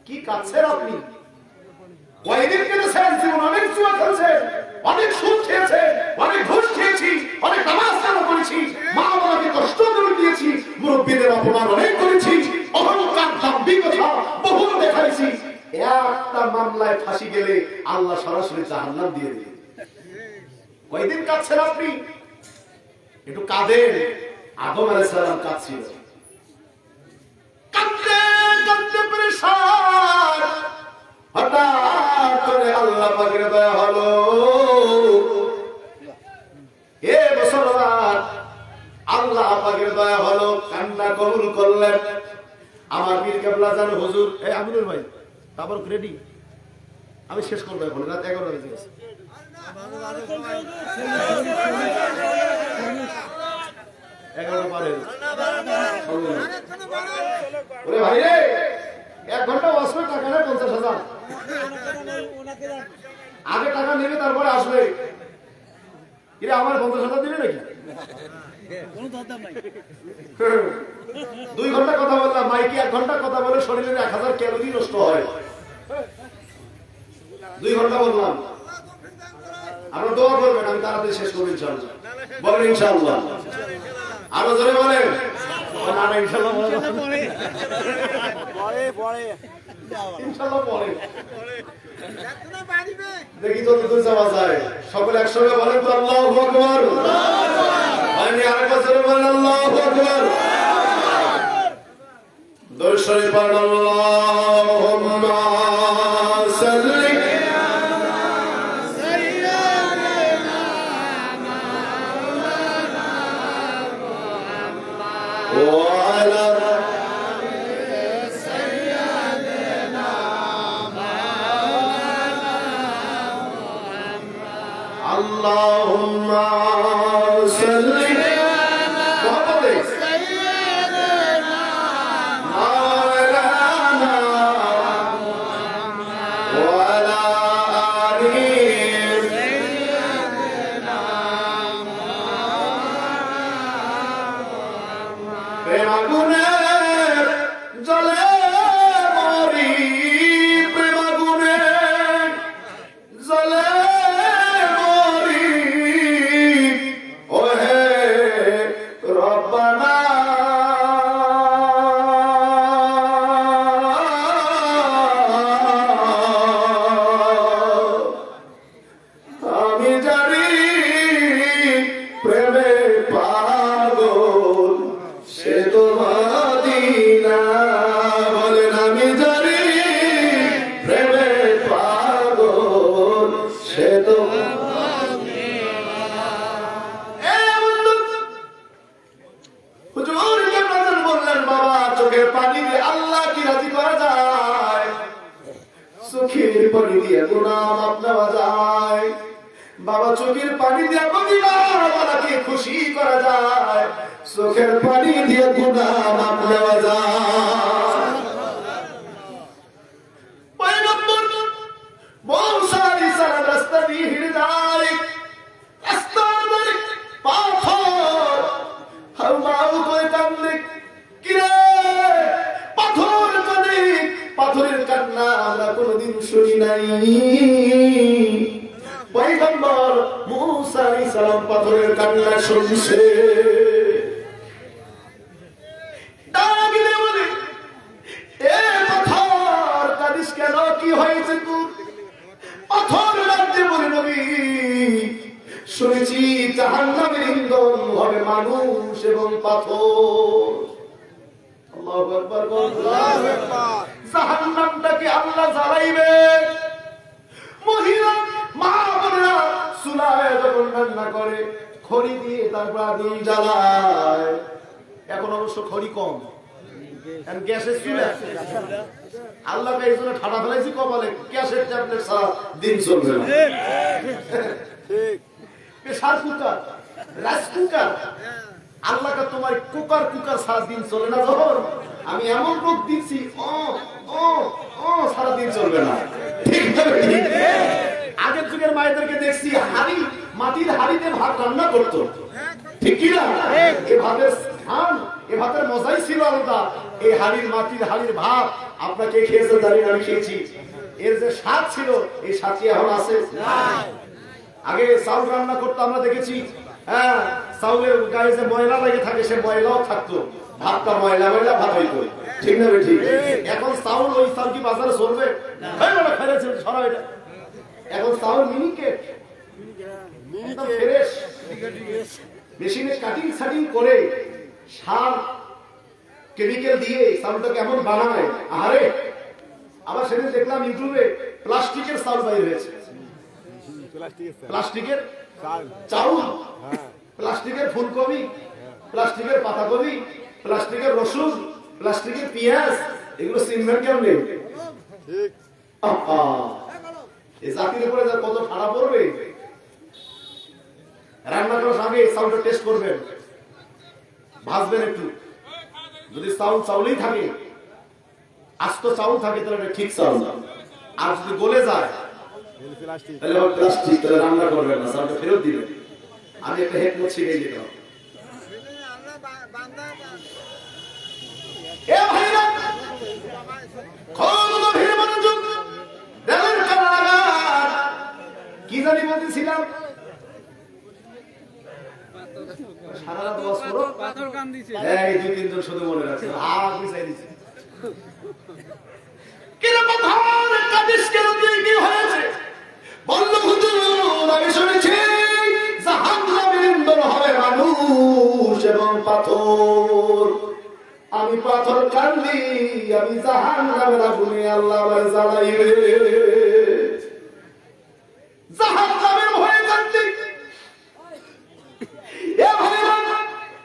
কি কাছের আপনি কয়দিন কেটেছেন জীবন অনেক জুয়া খেলছেন অনেক সুদ খেয়েছে অনেক ঘুষ খেয়েছি অনেক নামাজ কালাম করেছি মা বাবাকে কষ্ট করে দিয়েছি মুরব্বীদের অপমান অনেক করেছি অহংকার দাম্ভিকতা বহু দেখাইছি একটা মামলায় ফাঁসি গেলে আল্লাহ সরাসরি জাহান্নাম দিয়ে দিবেন কয়দিন কাঁদছেন আপনি একটু কাঁদেন আদম আলাইহিস সালাম কাঁদছিল কাঁদতে কাঁদতে পরেশান হঠাৎ করে আল্লাহ পাকের দয়া হলো এ মুসলমান আল্লাহ পাকের দয়া হলো কান্না কবুল করলেন আমার পীর কেবলা জান হুজুর এই আমিনুল ভাই তারপর রেডি আমি শেষ করবো এখন রাত 11 বেজে গেছে ভাই রে 1 ঘন্টা আসবে টাকা নেই 50,000 আগে টাকা নেবে তারপরে আসবে কিরে আমার 50,000 দিবে নাকি কোনো দরদাম নাই 2 ঘন্টা কথা বললাম মাইকে 1 ঘন্টা কথা বলে শরীরের 1000 ক্যালোরি নষ্ট হয় 2 ঘন্টা বললাম আপনারা দোয়া করবেন আমি তাড়াতাড়ি শেষ করব ইনশাআল্লাহ বলেন ইনশাআল্লাহ আরো জোরে বলেন না না ইনশাআল্লাহ পরে ইনশাআল্লাহ পরে এতনা পারিবে দেখি তো দুই যাওয়া যায় সকলে একসঙ্গে বলেন তো আল্লাহু আকবার আমি আরেকবার জোরে বলেন আল্লাহু আকবার দরুদ শরীফ পড়ুন আল্লাহুম্মা সাল্লি اللهم صل على سيدنا مولانا وعلى آل سيدنا مولانا জলে মরি প্রেম গুণে জলে বাবা চোখের পানি দিয়ে বাবাকে খুশি করা যায় চোখের পানি দিয়ে গুনাহ মাপ নেওয়া যায় পয়গম্বর মুসা আলাইহিস সালাম রাস্তা দিয়ে হেঁটে যায় রাস্তার ধারে পাথর হাউমাউ করে কান্দে কিরে পাথর কাঁদে পাথরের কান্না আমরা কোনোদিন শুনি নাই পয়গম্বর মুসা আলাইহিস সালাম পাথরের কান্না শুনছে ডাকলে বলে এ পাথর কাঁদিস কেন কি হয়েছে তোর পাথর ডাকতে বলে নবী শুনেছি জাহান্নামের ইন্ধন হবে মানুষ এবং পাথর আল্লাহু আকবার আল্লাহু আকবার জাহান্নামটাকে আল্লাহ জ্বালাইবে মহিলা মা বোনেরা চুলায় যখন রান্না করে খড়ি দিয়ে তারপর আগুন জ্বালায় এখন অবশ্য খড়ি কম গ্যাসের চুলা আল্লাহকে এই জন্য ঠাডা ফেলাইছি কপালে গ্যাসের ট্যাবলেট ছাড়া দিন চলবে না প্রেসার কুকার রাইস কুকার আল্লাহকে তোমার কুকার ছাড়া দিন চলে না যখন আমি এমন রোগ দিচ্ছি সারা দিন চলবে না ঠিক আগের যুগের মায়েদেরকে দেখছি হাড়ি মাটির হাড়িতে ভাত রান্না করতো ঠিক কি না? এ ভাতের স্থান এ ভাতের মজাই ছিল আলাদা। এই হাড়ির মাটির হাড়ির ভাত আপনাকে খেয়েছেন জানি আমি খেয়েছি, এর যে স্বাদ ছিল এই স্বাদ কি এখন আছে? আগে চাউল রান্না করতে আমরা দেখেছি, হ্যাঁ, চাউলের গায়ে যে ময়লা লেগে থাকে সে ময়লাও থাকতো, ভাতটা ময়লা ময়লা ভাত হইতো, ঠিক না ঠিক? এখন চাউল, ওই চাউল কি বাজারে চলবে? এখন চাউল মিনিকেট, ফ্রেশ মেশিনে কাটিং সাটিং করে সার কেমিক্যাল দিয়ে চাউলটা কেমন বানায়। আরে আবার সেদিন দেখলাম ইউটিউবে প্লাস্টিকের চাউল বাইর হয়েছে, প্লাস্টিকের চাউল, প্লাস্টিকের ফুলকপি, প্লাস্টিকের পাতাকপি, প্লাস্টিকের রসুন, প্লাস্টিকের পেঁয়াজ, এগুলো চিনবেন কেমনে? এই জাতির উপরে কত ঠাড়া পড়বে। রান্না করার আগে চাউলটা টেস্ট করবেন, ভাজবেন একটু, যদি চাউল চাউলই থাকে, আস্ত চাউল থাকে তাহলে ঠিক চাউল, আর যদি গলে যায় তাহলে প্লাস্টিক, তাহলে রান্না করবেন না, চাউলটা ফেরত দিবেন। আমি একটা হেডফোন ছিঁড়ে দিলাম। কি জানি বলতেছিলাম, সারা রাত ওয়াজ করো, এই দুই তিনজন শুধু মনে রাখছে, আর বিছাই দিছে কেন পাথর কাদিস কেন কি হয়েছে? বলল হুজুর আমি শুনেছি জাহান্নামের ইন্ধন হবে মানুষ এবং পাথর। আমি পাথর কান্দি, আমি জাহান্নামের আগুনে আল্লাহ আমায় জ্বালাইবে, জাহান্নামের ভয়ে কান্দি। এ ভাইরা,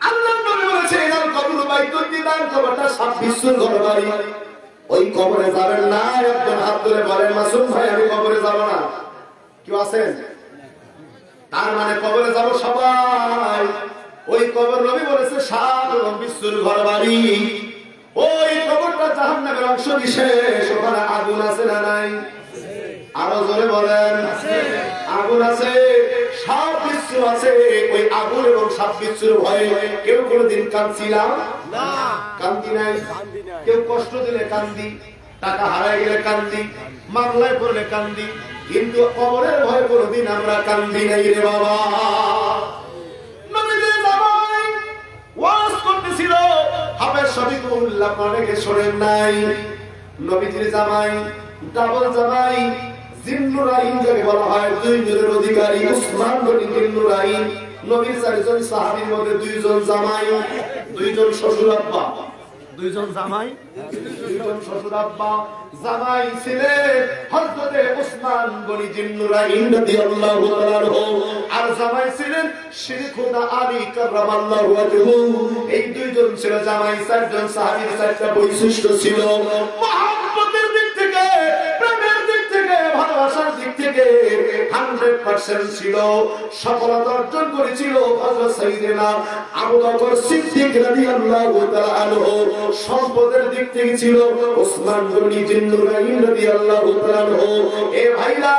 আল্লাহ নবী বলেছেন আল কবরু বাইতুল দিদার, কবরটা 26 ঘর বাড়ি, ওই কবরে যাবেন না। একজন হাত তুলে বলেন মাসুম ভাই আমি কবরে যাব না। কেউ আছেন? তার মানে কবরে যাব সবাই। ওই কবর নবী বলেছে 27 ঘর বাড়ি, ওই কবরটা জাহান্নামের অংশ বিশেষ, ওখানে আগুন আছে না নাই? আরো জোরে বলেন আগুন আছে, সব কিছু আছে। ওই আগুন এবং সব কিছুর ভয়ে কেউ কোনোদিন কাঁদছিলাম না? কান্দি নাই। কেউ কষ্ট দিলে কান্দি, টাকা হারাই গেলে কান্দি, মামলায় পড়লে কান্দি, কিন্তু কবরের ভয়ে কোনোদিন আমরা কান্দি নাই রে বাবা। নবীদের জামাই ওয়াজ করতেছিল, হাফেজ শফিকুল্লাহ অনেকে শোনেন নাই। নবীজির জামাই ডাবল জামাই, জিন্নুরাইন যাকে বলা হয়, দুই জনের অধিকারী, উসমান গনি জিন্নুরাইন। নবীর 4 জন সাহাবীর মধ্যে 2 জন জামাই, 2 জন শ্বশুর আব্বা, 2 জন জামাই, 2 জন শ্বশুর আব্বা। জামাই ছিলেন হযরতে উসমান গনি জিন্নুরাইন রাদিয়াল্লাহু তাআলা আনহু, আর জামাই ছিলেন শরীফুনা আলী কাররামাল্লাহু ওয়াজহু। এই 2 জন ছিল জামাই। 4 জন সাহাবীর 4টা বৈশিষ্ট্য ছিল। মহব্বতের দিক থেকে, প্রেমের দিক থেকে, ভালোবাসার দিক থেকে 100% ছিল। সফলতা অর্জন করেছিল হযরত সাইয়েদনা আবু বকর সিদ্দিক রাদিয়াল্লাহু তাআলা আনহু। সম্পদের দিক থেকে ছিল উসমান গনি জিন্নুরাইন রাদিয়াল্লাহু তাআলা আনহু। এ ভাইরা,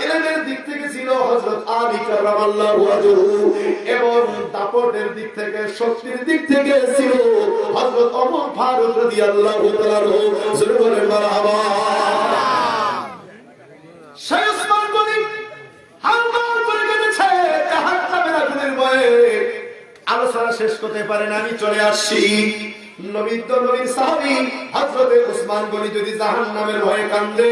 ইলমের দিক থেকে ছিল হযরত আলী কাররামাল্লাহু ওয়াজহু, এবং দাপটের দিক থেকে, শক্তির দিক থেকে ছিল হযরত ওমর ফারুক রাদিয়াল্লাহু তাআলা আনহু। জোরে বলেন মারহাবা। সেই উসমান গনি হালমাল করে গেছে জাহান্নামের আগুনের ভয়ে। আলোচনা শেষ করতে পারে না, আমি চলে আসছি। নবীর সাহাবী হযরতে উসমান গনি যদি জাহান্নামের ভয়ে কান্দে,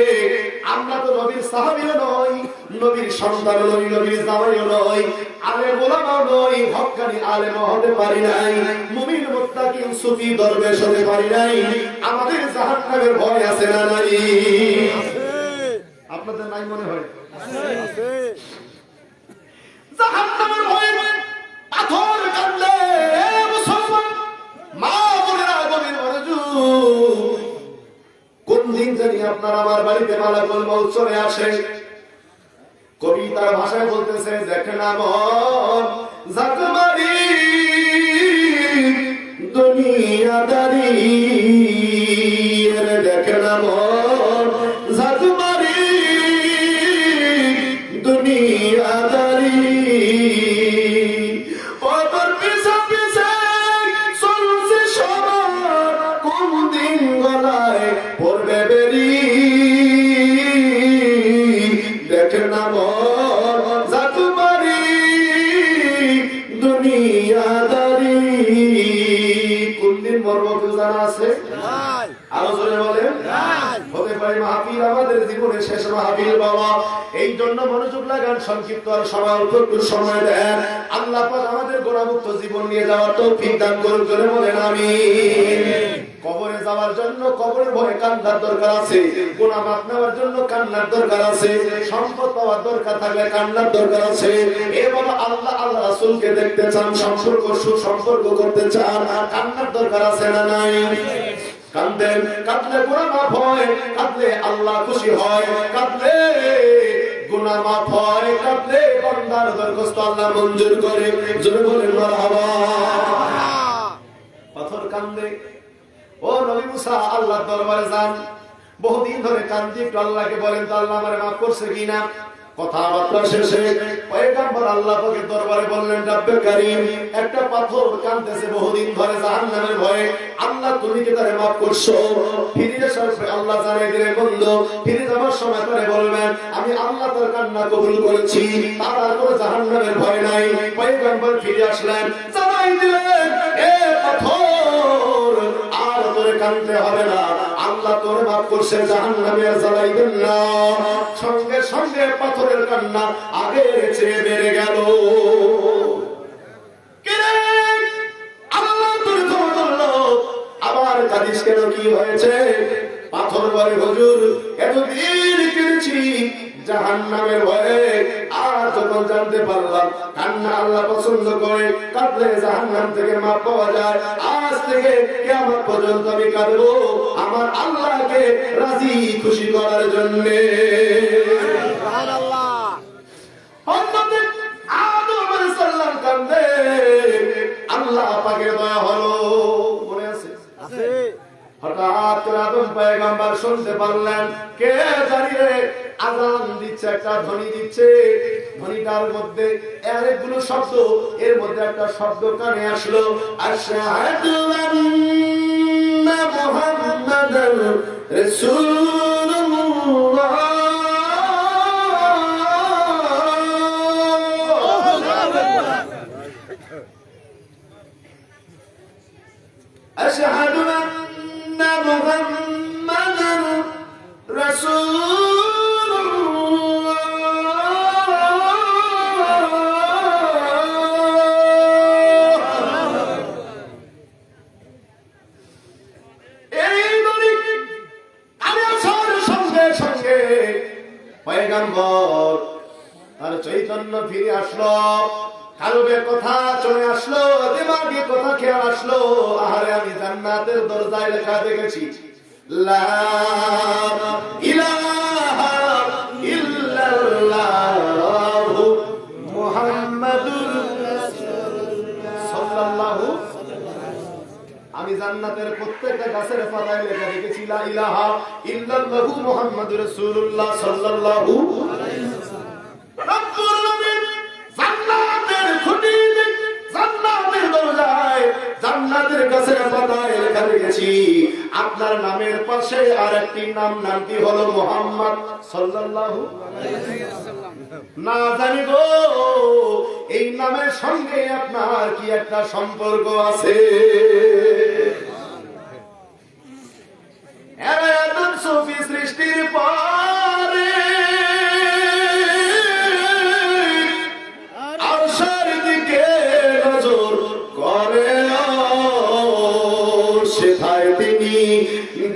আমরা তো নবীর সাহাবীও নই, নবীর সন্তানও নই, নবীর জামাইও নই, আলেম ওলামাও নই, হক্কানি আলেমও হতে পারি নাই, মুমিন মুত্তাকি সুফি দরবেশ হতে পারি নাই। আমাদের জাহান্নামের ভয় আছে না নাই? আপনাদের নাই মনে হয়? জাহান্নামের ভয়ে পাথর কাঁদলে মুসলমান মা বোনেরা, গভীর মনোযোগ। কোন দিন জানি আপনার আমার বাড়িতে মালাকুল মউত চলে আসে। কবিতার ভাষায় বলতেছে, দেখে না মন জাতমারি দুনিয়াদারি, দেখে না মন জাতমারি দুনিয়াদারি। ওপর পিছে পিছে চলছে সবার, কোন জীবনে শেষ মাহফিল বাবা, এই জন্য মনোযোগ লাগান, সংক্ষিপ্ত আর সময় অল্প একটু সময় দেন। আল্লাহ পাক আমাদের গুনাহমুক্ত জীবন নিয়ে যাওয়ার তৌফিক দান করুন, করে বলেন আমিন। কবরে যাওয়ার জন্য কবরের ভয়ে কান্নার দরকার আছে, গুনাহ মাফ নেওয়ার জন্য কান্নার দরকার আছে, সম্পদ পাওয়ার দরকার থাকলে কান্নার দরকার আছে। এ বাবা, আল্লাহ আল্লাহ রাসূলকে দেখতে চান, সম্পর্ক সুসম্পর্ক করতে চান, কান্নার দরকার আছে না নাই? কাঁদেন, কাঁদলে গুনাহ মাফ হয়, কাঁদলে আল্লাহ খুশি হয়, কাঁদলে গুনাহ মাফ হয়, কাঁদলে বান্দার দরখাস্ত আল্লাহ মঞ্জুর করে। জোরে বলেন মারহাবা। পাথর কান্দে, ও নবী মুসা আল্লাহর দরবারে যান, বহুদিন ধরে কান্দি, একটু আল্লাহকে বলেন তো আল্লাহ আমারে মাফ করছে কিনা। কথাবার্তা শেষে পয়গম্বর আল্লাহ পাকের দরবারে বললেন, রব্বে কারীম, একটা পাথর কাঁদতেছে বহুদিন ধরে জাহান্নামের ভয়ে, আল্লাহ তুমি কি তারে মাফ করছো? ফিরে আসার আল্লাহ জানাই দিলেন, বন্ধু ফিরে যাওয়ার সময় করে বলবেন আমি আল্লাহ তার কান্না কবুল করেছি, তার আর কোনো জাহান্নামের ভয় নাই। পয়গম্বর ফিরে আসলেন, জানাই দিলেন, এ পাথর আর তোরে কাঁদতে হবে না, আল্লাহ তোরে মাফ করছে, জাহান্নামে আর জ্বালাইবেন না। সঙ্গে সঙ্গে পাথরের কান্না আগের চেয়ে বেড়ে গেল। আল্লাহ তোরে ক্ষমা করলো, আবার কাঁদিস কেন, কি হয়েছে? পাথর বলে, হুজুর এতদিন কেঁদেছি জাহান্নামের ভয়ে, আর যখন জানতে পারলাম কান্না আল্লাহ পছন্দ করে, কাঁদলে জাহান্নাম থেকে মাপ পাওয়া যায়, আজ থেকে কিয়ামত পর্যন্ত আমি কাঁদবো আমার আল্লাহকে রাজি খুশি করার জন্য। সুবহানাল্লাহ। হযরত আদম আলাইহিস সালাম কাঁদে, আল্লাহ পাকের দয়া হলো, মনে আছে? আছে। হঠাৎ করে আদম পয়গম্বর শুনতে পারলেন, কে দাঁড়িয়ে আযান দিচ্ছে, একটা ধ্বনি দিচ্ছে, ধ্বনিটার মধ্যে অনেকগুলো শব্দ, এর মধ্যে একটা শব্দ কানে আসলো, আশহাদু আন্না মুহাম্মাদার রাসূলুল্লাহ। আশহাদু আন্না মুহাম্মাদার রাসূলুল্লাহ। এই বলি আমি আসার সঙ্গে সঙ্গে পয়গম্বর আর চৈতন্য ফিরে আসলো, কালবে কথা চলে আসলো, দিমাগে কথা খেয়াল আসলো, আহারে আমি জান্নাতের দরজায় লেখা দেখেছি, লা ইলাহা ইল্লাল্লাহু মুহাম্মাদুর রাসূলুল্লাহ সাল্লাল্লাহু। আমি জান্নাতের প্রত্যেকটা গাছের পাতায় লেখা দেখেছি, লা ইলাহা ইল্লাল্লাহু মুহাম্মাদুর রাসূলুল্লাহ সাল্লাল্লাহু আলাইহি ওয়াসাল্লাম। রব্বুল আলামিন জান্নাতের খুঁটিতে, জান্নাতের দরজায়, জান্নাতের গাছের পাতায় লেখা দেখেছি আপনার নামের পাশে আরেকটি নাম, নামটি হলো মুহাম্মদ সাল্লাল্লাহু আলাইহি ওয়াসাল্লাম। না জানি গো এই নামের সঙ্গে আপনার কি একটা সম্পর্ক আছে? এত সুফি সৃষ্টির পরে আরশের দিকে নজর করে, সেথায় তিনি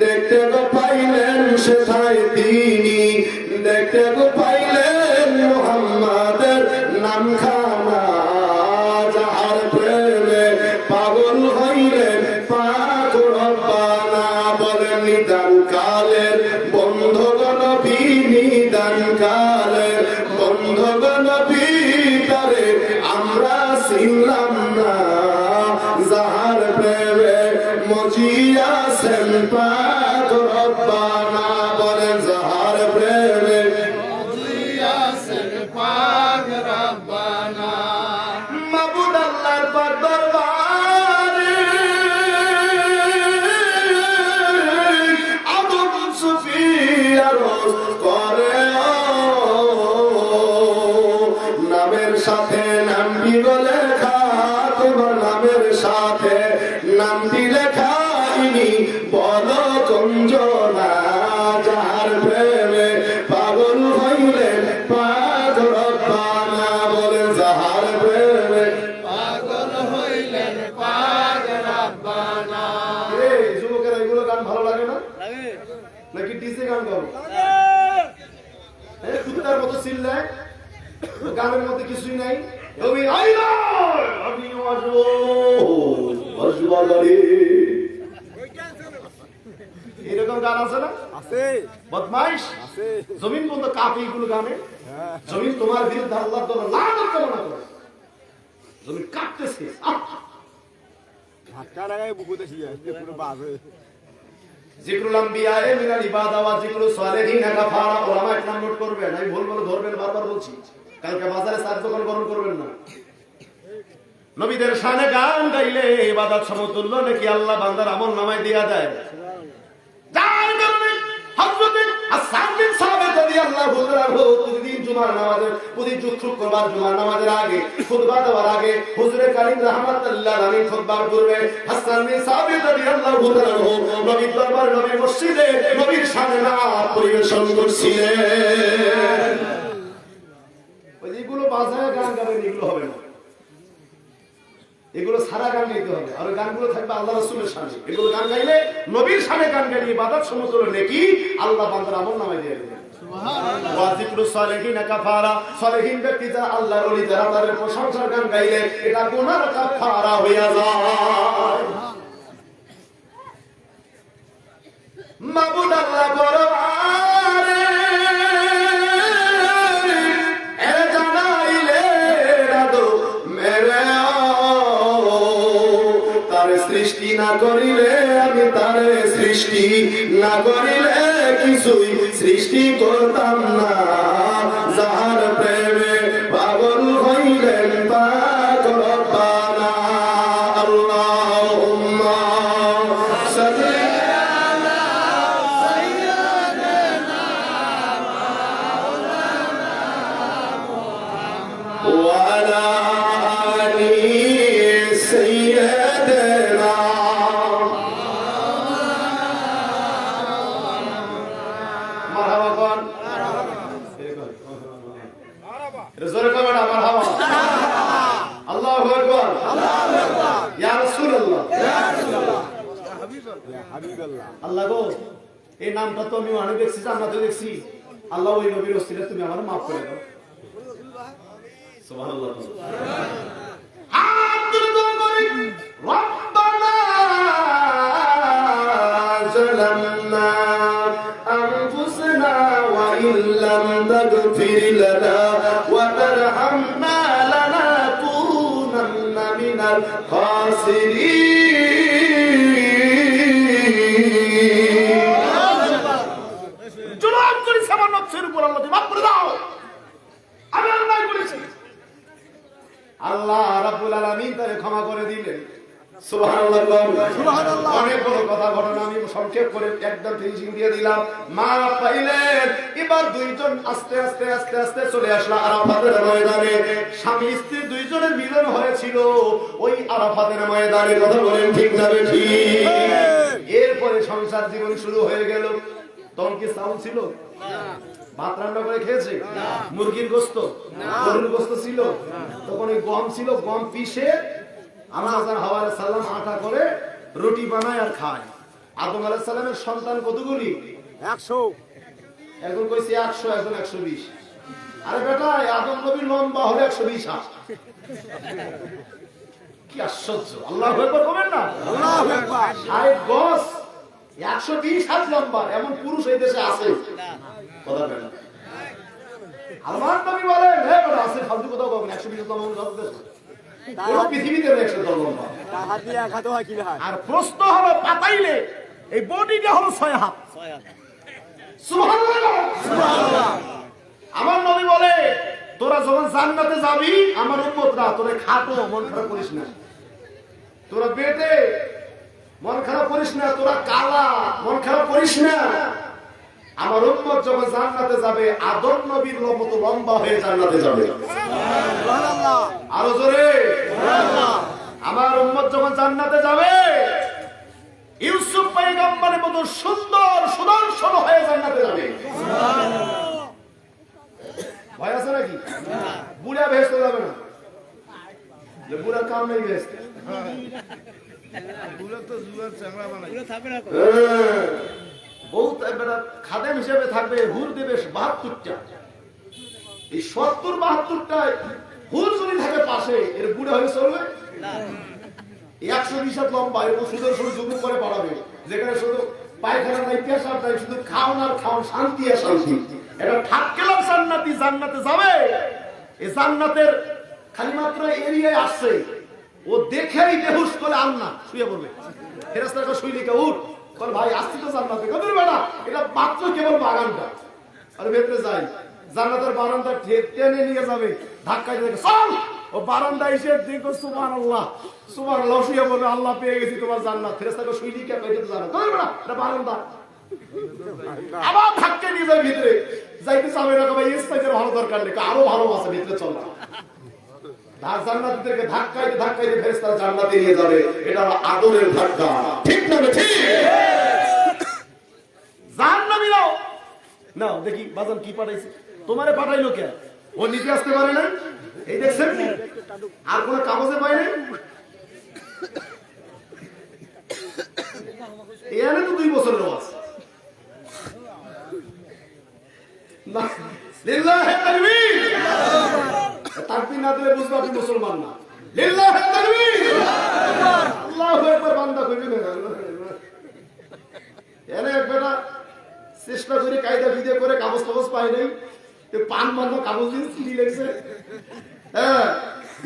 দেখতে গো পাইলেন, সেথায় তিনি দেখতে গো পাইলেন মুহাম্মাদের নামখানা, যাহার প্রেমে পাগল হইলেন পাগল রব্বানা। বলেন নিদান কালের বন্ধগণ নবী, নিদান কালের বন্ধগণ নবী, তারে আমরা চিনলাম না, যাহার প্রেমে মজিয়াছেন পাগল রব্বানা। বলেন যাহার প্রেমে মজিয়াছেন পাগল রব্বানা। মাবুদ আল্লাহর পাক দরবারে আদম সুফি আরজ করে, নামের সাথে নামটি লেখা, তোমার নামের সাথে নামটি লেখা, ইনি বল কঞ্জনা, যাহার প্রেমে নাকি ডিজে গান গাবো? কুত্তার মতো চিল্লায়, গানের মধ্যে কিছুই নাই। তুমি আইলা আমি আসবো বাজবাগারে, এরকম গান আছে না? আছে। বদমাইশ আছে। জমিন বন্ধ কাঁপে এগুলো গানে। জমিন তোমার বিরুদ্ধে আল্লাহর দরবারে লানত কামনা করে। জমিন কাঁপতেছে। ধাক্কা লাগায় বুকুতে শিয়া পুরো বাজে। জিকরুল আম্বিয়া মিনাল ইবাদা ওয়া জিকরুস সালিহিন গাফারা। ওলামা ইকরাম নোট করবেন, আমি ভুল বলে ধরবেন, বারবার বলছি। কালকে বাজারে চার দোকান গরম করবেন না। নবীদের শানে গান গাইলে ইবাদত সমতুল্য নাকি আল্লাহ বান্দার আমল নামায় দিয়া দেয়। যার কারণে হযরত হাসান বিন সাবিত রাদিয়াল্লাহু তাআলা প্রতিদিন জুমার নামাজে, প্রতি শুক্রবার জুমার নামাজের আগে, খুতবা দেওয়ার আগে হুজুরে কারীম রাহমাতুল্লাহ আলাইহি খুতবার পূর্বে হাসান বিন সাবিত রাদিয়াল্লাহু তাআলা নবীর দরবার, নবীর মসজিদে নবীর শানে নাত পরিবেশন করছিলেন। ওইগুলো বাজায় গান গাবেন, এগুলো হবে না। এগুলো সারা গান গাইতে হবে, আর গানগুলো থাকবে আল্লাহ রাসূলের শানে। এগুলো গান গাইলে নবীর শানে গান গাইলে ইবাদত সমতুল্য নেকি আল্লাহ বান্দার আমল নামায় দিয়ে দেবেন। সুবহানাল্লাহ। ওয়া যিকরুস সালিহিন কাফারা। সালিহিন ব্যক্তি যারা আল্লাহর ওলি, যারা তাদের প্রশংসার গান গাইলে এটা গুনার কাফারা হয়ে যায়। মাবুদ আল্লাহ পরওয়ারে এ জানাইলে রাদো মেরে সৃষ্টি না করিলে আমি তারে সৃষ্টি না করিলে কিছুই সৃষ্টি করতাম না। যাহার প্রেমে পাগল হইলেন পাক রব্বানা। আল্লাহুম্মা সাল্লি আলা সাইয়্যিদিনা মাওলানা মুহাম্মদ ওয়া আলা আলি সাইয়্যিদিনা। আল্লাহ গো, এই নামটা তো আমি অনেক দেখছি, জান্নাতে দেখছি। আল্লাহ ওই নবীর ওসিলায় তুমি আমার মাফ করে দাও। সুবহানাল্লাহ। হাত তুলে দোয়া করি, রব্বানা যালামনা আনফুসানা ওয়া ইল্লাম তাগফির লানা ওয়া তারহামনা লানাকুনান্না মিনাল খাসিরিন। আল্লাহ রাব্বুল আলামিন তারে ক্ষমা করে দিলেন। সুবহানাল্লাহ, সুবহানাল্লাহ। অনেক বড় কথা ঘটনা আমি সংক্ষেপ করে একদম ফিনিশিং দিয়ে দিলাম। মা পাইলেন, এবার দুইজন আস্তে আস্তে আস্তে আস্তে চলে আসলো আরাফাতের ময়দানে। স্বামী স্ত্রী দুইজনের মিলন হয়েছিল ওই আরাফাতের ময়দানে। কথা বলেন ঠিক না ঠিক? এরপরে সংসার জীবন শুরু হয়ে গেল। তখন কি চাউল ছিল? ভাত রান্না করে খেয়েছে? মুরগির গোস্ত, গরুর গোস্ত ছিল? তখন ওই গম ছিল, গম পিষে আল্লাহ হাওয়া আলাইহিস সালাম আটা করে রুটি বানায় আর খায়। আদম আলাইহিস সালামের সন্তান কতগুলি? 100। একজন কইছে 100, একজন 120। আরে বেটা, আদম নবীর লম্বা হলো 120 হাত। কি আশ্চর্য! আল্লাহু আকবার বলেন না? আল্লাহু আকবার। 60 গজ 120 হাত লম্বা এমন পুরুষ এই দেশে আছে? কথা বলেন। আমার নবী বলেন, হে বড় আছে ফালতু কথা বলবেন। 120 লম্বা যত দেশ পুরো পৃথিবীতে 100 লম্বা। তার হাত দিয়ে এক হাত হয় কি হয়? আর প্রশ্ন হলো পাতাইলে এই বডিটা হলো 6 হাত। 6 হাত। সুবহানাল্লাহ, সুবহানাল্লাহ। আমার নবী বলে, তোরা যখন জান্নাতে যাবি আমার উম্মতরা, তোরা খাটো মন খারাপ করিস না। তোরা বেটে মন খারাপ করিস না। তোরা কালা মন খারাপ করিস না। আমার উম্মত যখন জান্নাতে যাবে আদম নবীর মতো লম্বা হয়ে জান্নাতে যাবে। সুবহানাল্লাহ। আরো জোরে সুবহানাল্লাহ। আমার উম্মত যখন জান্নাতে যাবে ইউসুফ পয়গম্বরের মতো সুন্দর সুদর্শন হয়ে জান্নাতে যাবে। সুবহানাল্লাহ। ভয় আছে নাকি? বুড়া বেহেশতে যাবে না। যে বুড়া কাম নেই বেহেশতে। বুড়া তো জুয়ার চামড়া বানায়। বুড়া থাকবে না। বেটা খাদেম হিসেবে থাকবে, হুর দেবে 72টা। এই 70-72টায় হুর যদি থাকে পাশে, এর বুড়া হয়ে চলবে না। 120 হাত লম্বা, এরকম সুদর্শন যুবক করে পাঠাবে, যেখানে শুধু পায়খানা নাই, পেশাব নাই, শুধু খাওন আর খাওন, শান্তি আর শান্তি। এটা ঠাক্কেলাম জান্নাতি, জান্নাতে যাবে। এই জান্নাতের খালি মাত্র এরিয়ায় আসছে, ও দেখেই বেহুশ করে আন্না শুয়ে পড়বে। ফেরেশতারা শুইলে কে উঠ, বল ভাই আসছি তো জান্নাতে। কদর বেটা, এটা মাত্র কেবল বাগানটা, আর ভেতরে যাই। জান্নাতের বারান্দা টেনে নিয়ে যাবে, ধাক্কা দিয়ে চল। ও বারান্দা এসে দেখো সুবহানাল্লাহ, সুবহানাল্লাহ, শুয়ে বলবে আল্লাহ পেয়ে গেছি তোমার জান্নাত। ফেরেশতারা শুইলে কে কইতে জানো, কদর বেটা এটা বারান্দা। আবার ধাক্কা নিয়ে যায় ভিতরে, যাইতে চাবে না, ভাই এর সাইজের ভালো দরকার নেই, আরো ভালো আছে ভিতরে, চল না। জান্নাতীদেরকে ধাক্কাইতে ধাক্কাইতে ফেরেশতারা জান্নাতে নিয়ে যাবে। এটা হলো আদরের ধাক্কা, ঠিক না? ঠিক। জাহান্নামীরাও নাও দেখি বাজান কি পাঠাইছে, তোমারে পাঠাইলো কে? ও নিতে আসতে পারে না, এই দেখছেন আর কোন কাগজে পায় নাই। এখানে তো 2 বছরের ওয়াজ না। লিল্লাহি তাকবীর, তাকবীর না দিলে বুঝবা আপনি মুসলমান না। লিল্লাহি তাকবীর, আল্লাহু আকবার। বান্দা কইবে না এনে এক বেটা চেষ্টা করে কায়দা বিদে করে কাগজ কাগজ পাই নাই, পান বান্ধব কাগজ দিয়ে চিঠি লিখছে। হ্যাঁ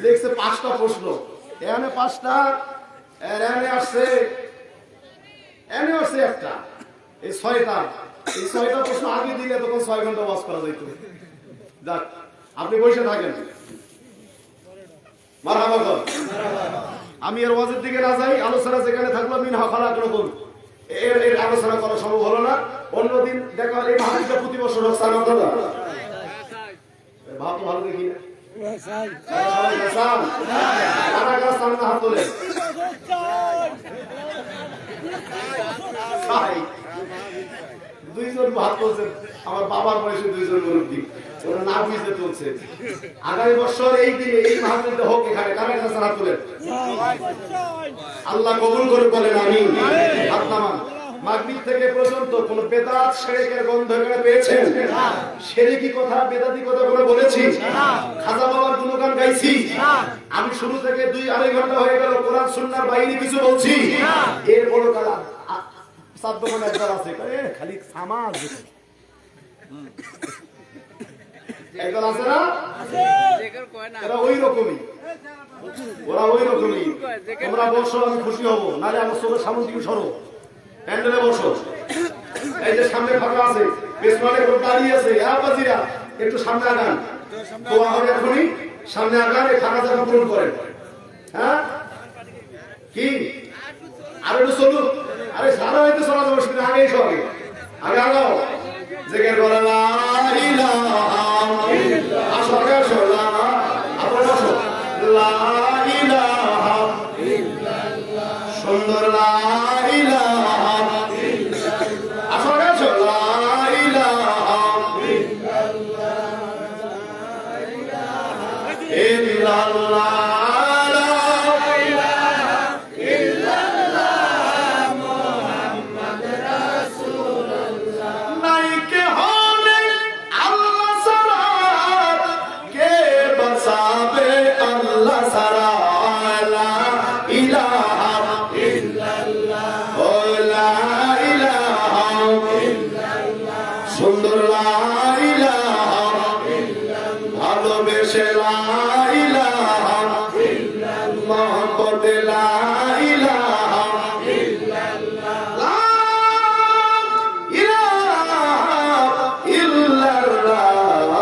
লিখছে 5টা প্রশ্ন, এখানে 5টা, এনে আসছে একটা, এই 6টা। এই 6টা প্রশ্ন আগে দিলে তখন 6 ঘন্টা ওয়াজ করা যাইত। যাক আপনি বসে থাকেন, মারহাবা কর। আমি এর ওয়াজের দিকে না যাই, আলোচনা যেখানে থাকলো মিনহা খালাকনাকুম, এর আলোচনা করা সম্ভব হলো না। অন্যদিন দেখা হলে এই মাহফিলটা প্রতি বছর হচ্ছে না দাদা? ভাব তো ভালো দেখি না, হাত তোলে। দুইজন ভাত বলছেন, আমার বাবার বয়সে 2জন মুরব্বী, ওরা না বুঝতে চলছে। আগামী বছর এই দিনে এই মাহফিলটা হোক এখানে, কারা কাছে হাত তোলেন, আল্লাহ কবুল করে বলেন আমিন। হাত নামান। মাগরিব থেকে পর্যন্ত কোন বেদাত শিরকের গন্ধ এখানে পেয়েছেন? শিরকি কথা, বেদাতি কথা বলে বলেছি? খাজা বাবার গুণগান গাইছি? আমি শুরু থেকে 2-2.5 ঘন্টা হয়ে গেল কোরআন সুন্নাহর বাইরে কিছু বলছি? এর বড় কালাম সাধ্য মনে একবার আছে, খালি সামাজ একদল আছে না, এরা ওই রকমই, ওরা ওই রকমই। তোমরা বসো, আমি খুশি হব, নাহলে আমার চোখের সামনে দিকে সরো, প্যান্ডেলে বসো। এই যে সামনে ফাঁকা আছে, পেছনে দাঁড়িয়ে আছে, বাজিরা একটু সামনে আগান, দোয়া হবে এখনই, সামনে আগান, এই ফাঁকা জায়গা পূরণ করেন। হ্যাঁ কি আর একটু চলুন, আরে সারা হয়তো চলা যাবো, সেদিন আগেই সব আগে আগাও। জেগে বলা সুন্দর ভালোবেসে লা ইলাহা ইল্লাল্লাহ, মহব্বতে লা ইলাহা ইল্লাল্লাহ, লা ইলাহা ইল্লাল্লাহ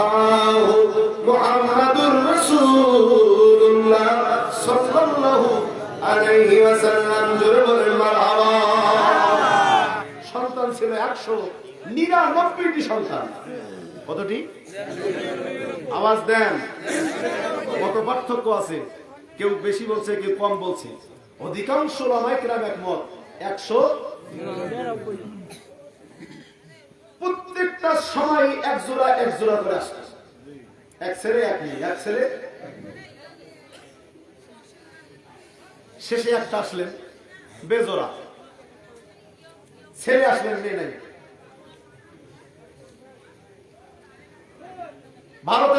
মুহাম্মাদুর রাসূলুল্লাহ সাল্লাল্লাহু আলাইহি ওয়াসাল্লাম। জোরে বলেন মারহাবা। সন্তান ছিল 199টি সন্তান। কতটি? আওয়াজ দেন, কত পার্থক্য আছে? কেউ বেশি বলছে, কেউ কম বলছে। অধিকাংশ ওলামায়ে কেরাম একমত 199। প্রত্যেকটা সময় এক জোড়া করে আসছে, এক ছেলে এক মেয়ে, এক ছেলে। শেষে একটা আসলেন বেজোড়া, ছেলে আসলেন মেয়ে নাই।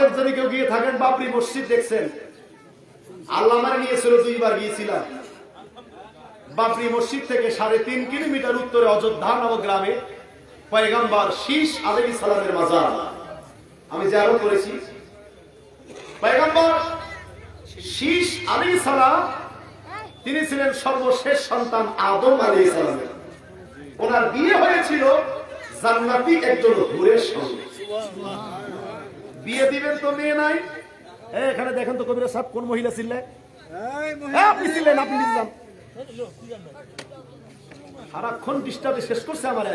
আমাদের যদি কেউ গিয়ে থাকেন বাবরি মসজিদ দেখছেন, আল্লাহ আমারে নিয়েছিল 2 বার গিয়েছিলাম। বাবরি মসজিদ থেকে 3.5 কিলোমিটার উত্তরে অযোধ্যা নামক গ্রামে পয়গম্বর শীশ আলাইহিস সালামের মাজার আমি জিয়ারত করেছি। পয়গম্বর শীশ আলাইহিস সালাম তিনি ছিলেন সর্বশেষ সন্তান আদম আলাইহিস সালামের। ওনার বিয়ে হয়েছিল জান্নাতি একজন হুরের সঙ্গে। বিয়ে দিবেন তো মেয়ে নাই। এখানে দেখেন তো কবিরা সাহেব কোন মহিলা ছিলেন? আপনি ছিলেন, আপনি দিলাম সারাক্ষণ ডিস্টার্বে শেষ করছে আমার।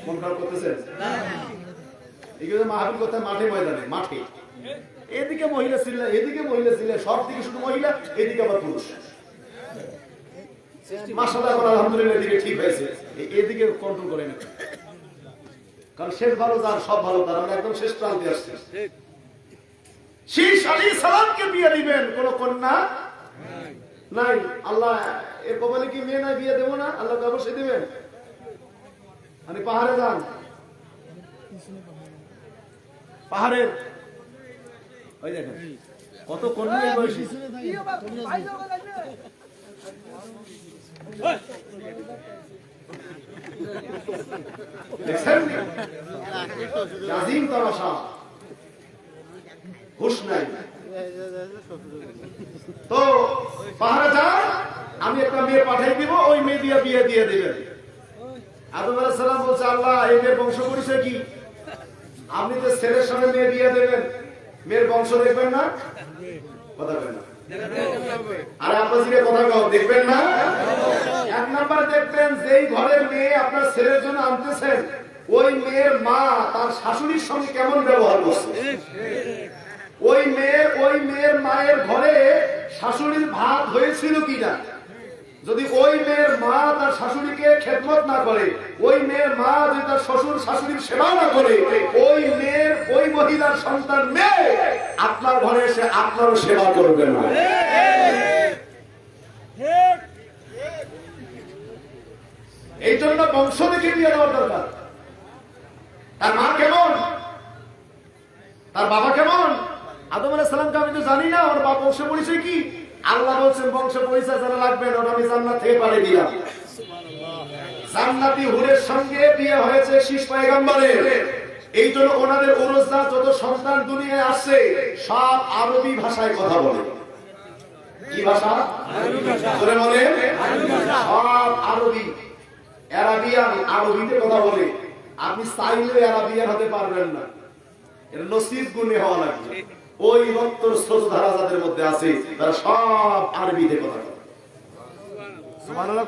মন খারাপ করতেছেন? এগুলো মাহফিল করতে মাঠে ময়দানে মাঠে, এদিকে মহিলা ছিল, এদিকে মহিলা ছিল, সব দিকে শুধু মহিলা, এদিকে আবার পুরুষ। মাশাআল্লাহ আলহামদুলিল্লাহ এদিকে ঠিক হয়েছে, এদিকে কন্ট্রোল করে না, কারণ শেষ ভালো যার সব ভালো তার। আমরা একদম শেষ প্রান্তে আসছি। শীশ আলাইহিস সালামকে বিয়ে দিবেন, কোন কন্যা নাই। আল্লাহ এর কপালে কি মেয়ে নাই, বিয়ে দেবো না? আল্লাহ অবশ্যই দিবেন। মানে পাহাড়ে যান, পাহাড়ের ওই দেখেন কত কন্যা বয়সী। দেখছেন আজিম তামাশা, হুশ নাই। তো পাহাড়ে যান, আমি একটা মেয়ে পাঠিয়ে দিব, ওই মেয়ে দিয়ে বিয়ে দিয়ে দিবেন। আদম আলাইহিস সালাম বলছে, আল্লাহ এই মেয়ের বংশ পরিচয় কি? আপনি তো ছেলের সঙ্গে মেয়ে বিয়ে দেবেন, মেয়ের বংশ দেখবেন না? কথা বলেন না। আর আপনার কথা কও, দেখবেন না? 1 নাম্বার দেখবেন, যেই ঘরের মেয়ে আপনার ছেলের জন্য আনতেছেন, ওই মেয়ের মা তার শাশুড়ির সঙ্গে কেমন ব্যবহার করছে। ওই মেয়ের মায়ের ঘরে শাশুড়ির ভাত হয়েছিল কিনা। যদি ওই মেয়ের মা তার শাশুড়িকে খেদমত না করে, ওই মেয়ের মা যদি তার শ্বশুর শাশুড়ির সেবা না করে, ওই মহিলার সন্তান মেয়ে আপনার ঘরে এসে আপনারও সেবা করবে না। এই জন্য বংশ দেখে বিয়ে দেওয়ার দরকার। তার মা কেমন, তার বাবা কেমন। আদম আলাইহিস সালামকে আমি তো জানি না, ওর বাবা বংশ পরিচয় কি। আল্লাহ বলছেন বংশ পরিচয় জানা লাগবে না, আমি জান্নাত থেকে পাঠিয়ে দিলাম। জান্নাতি হুরের সঙ্গে বিয়ে হয়েছে শীষ পয়গম্বরের। এই জন্য ওনাদের ওরসদা যত সন্তান দুনিয়ায় আসছে সব আরবি ভাষায় কথা বলে। কি ভাষা? আরবি ভাষা। বলে সব আরবি, আরাবিয়ান, আরবিতে কথা বলে। আপনি চাইলে আরাবিয়ান হতে পারবেন না, এর নসিব গুণে হওয়া লাগবে। ওই রক্তর স্রোত ধারা যাদের মধ্যে আছে তারা সব আরবিতে কথা বলে। সুবহানাল্লাহ।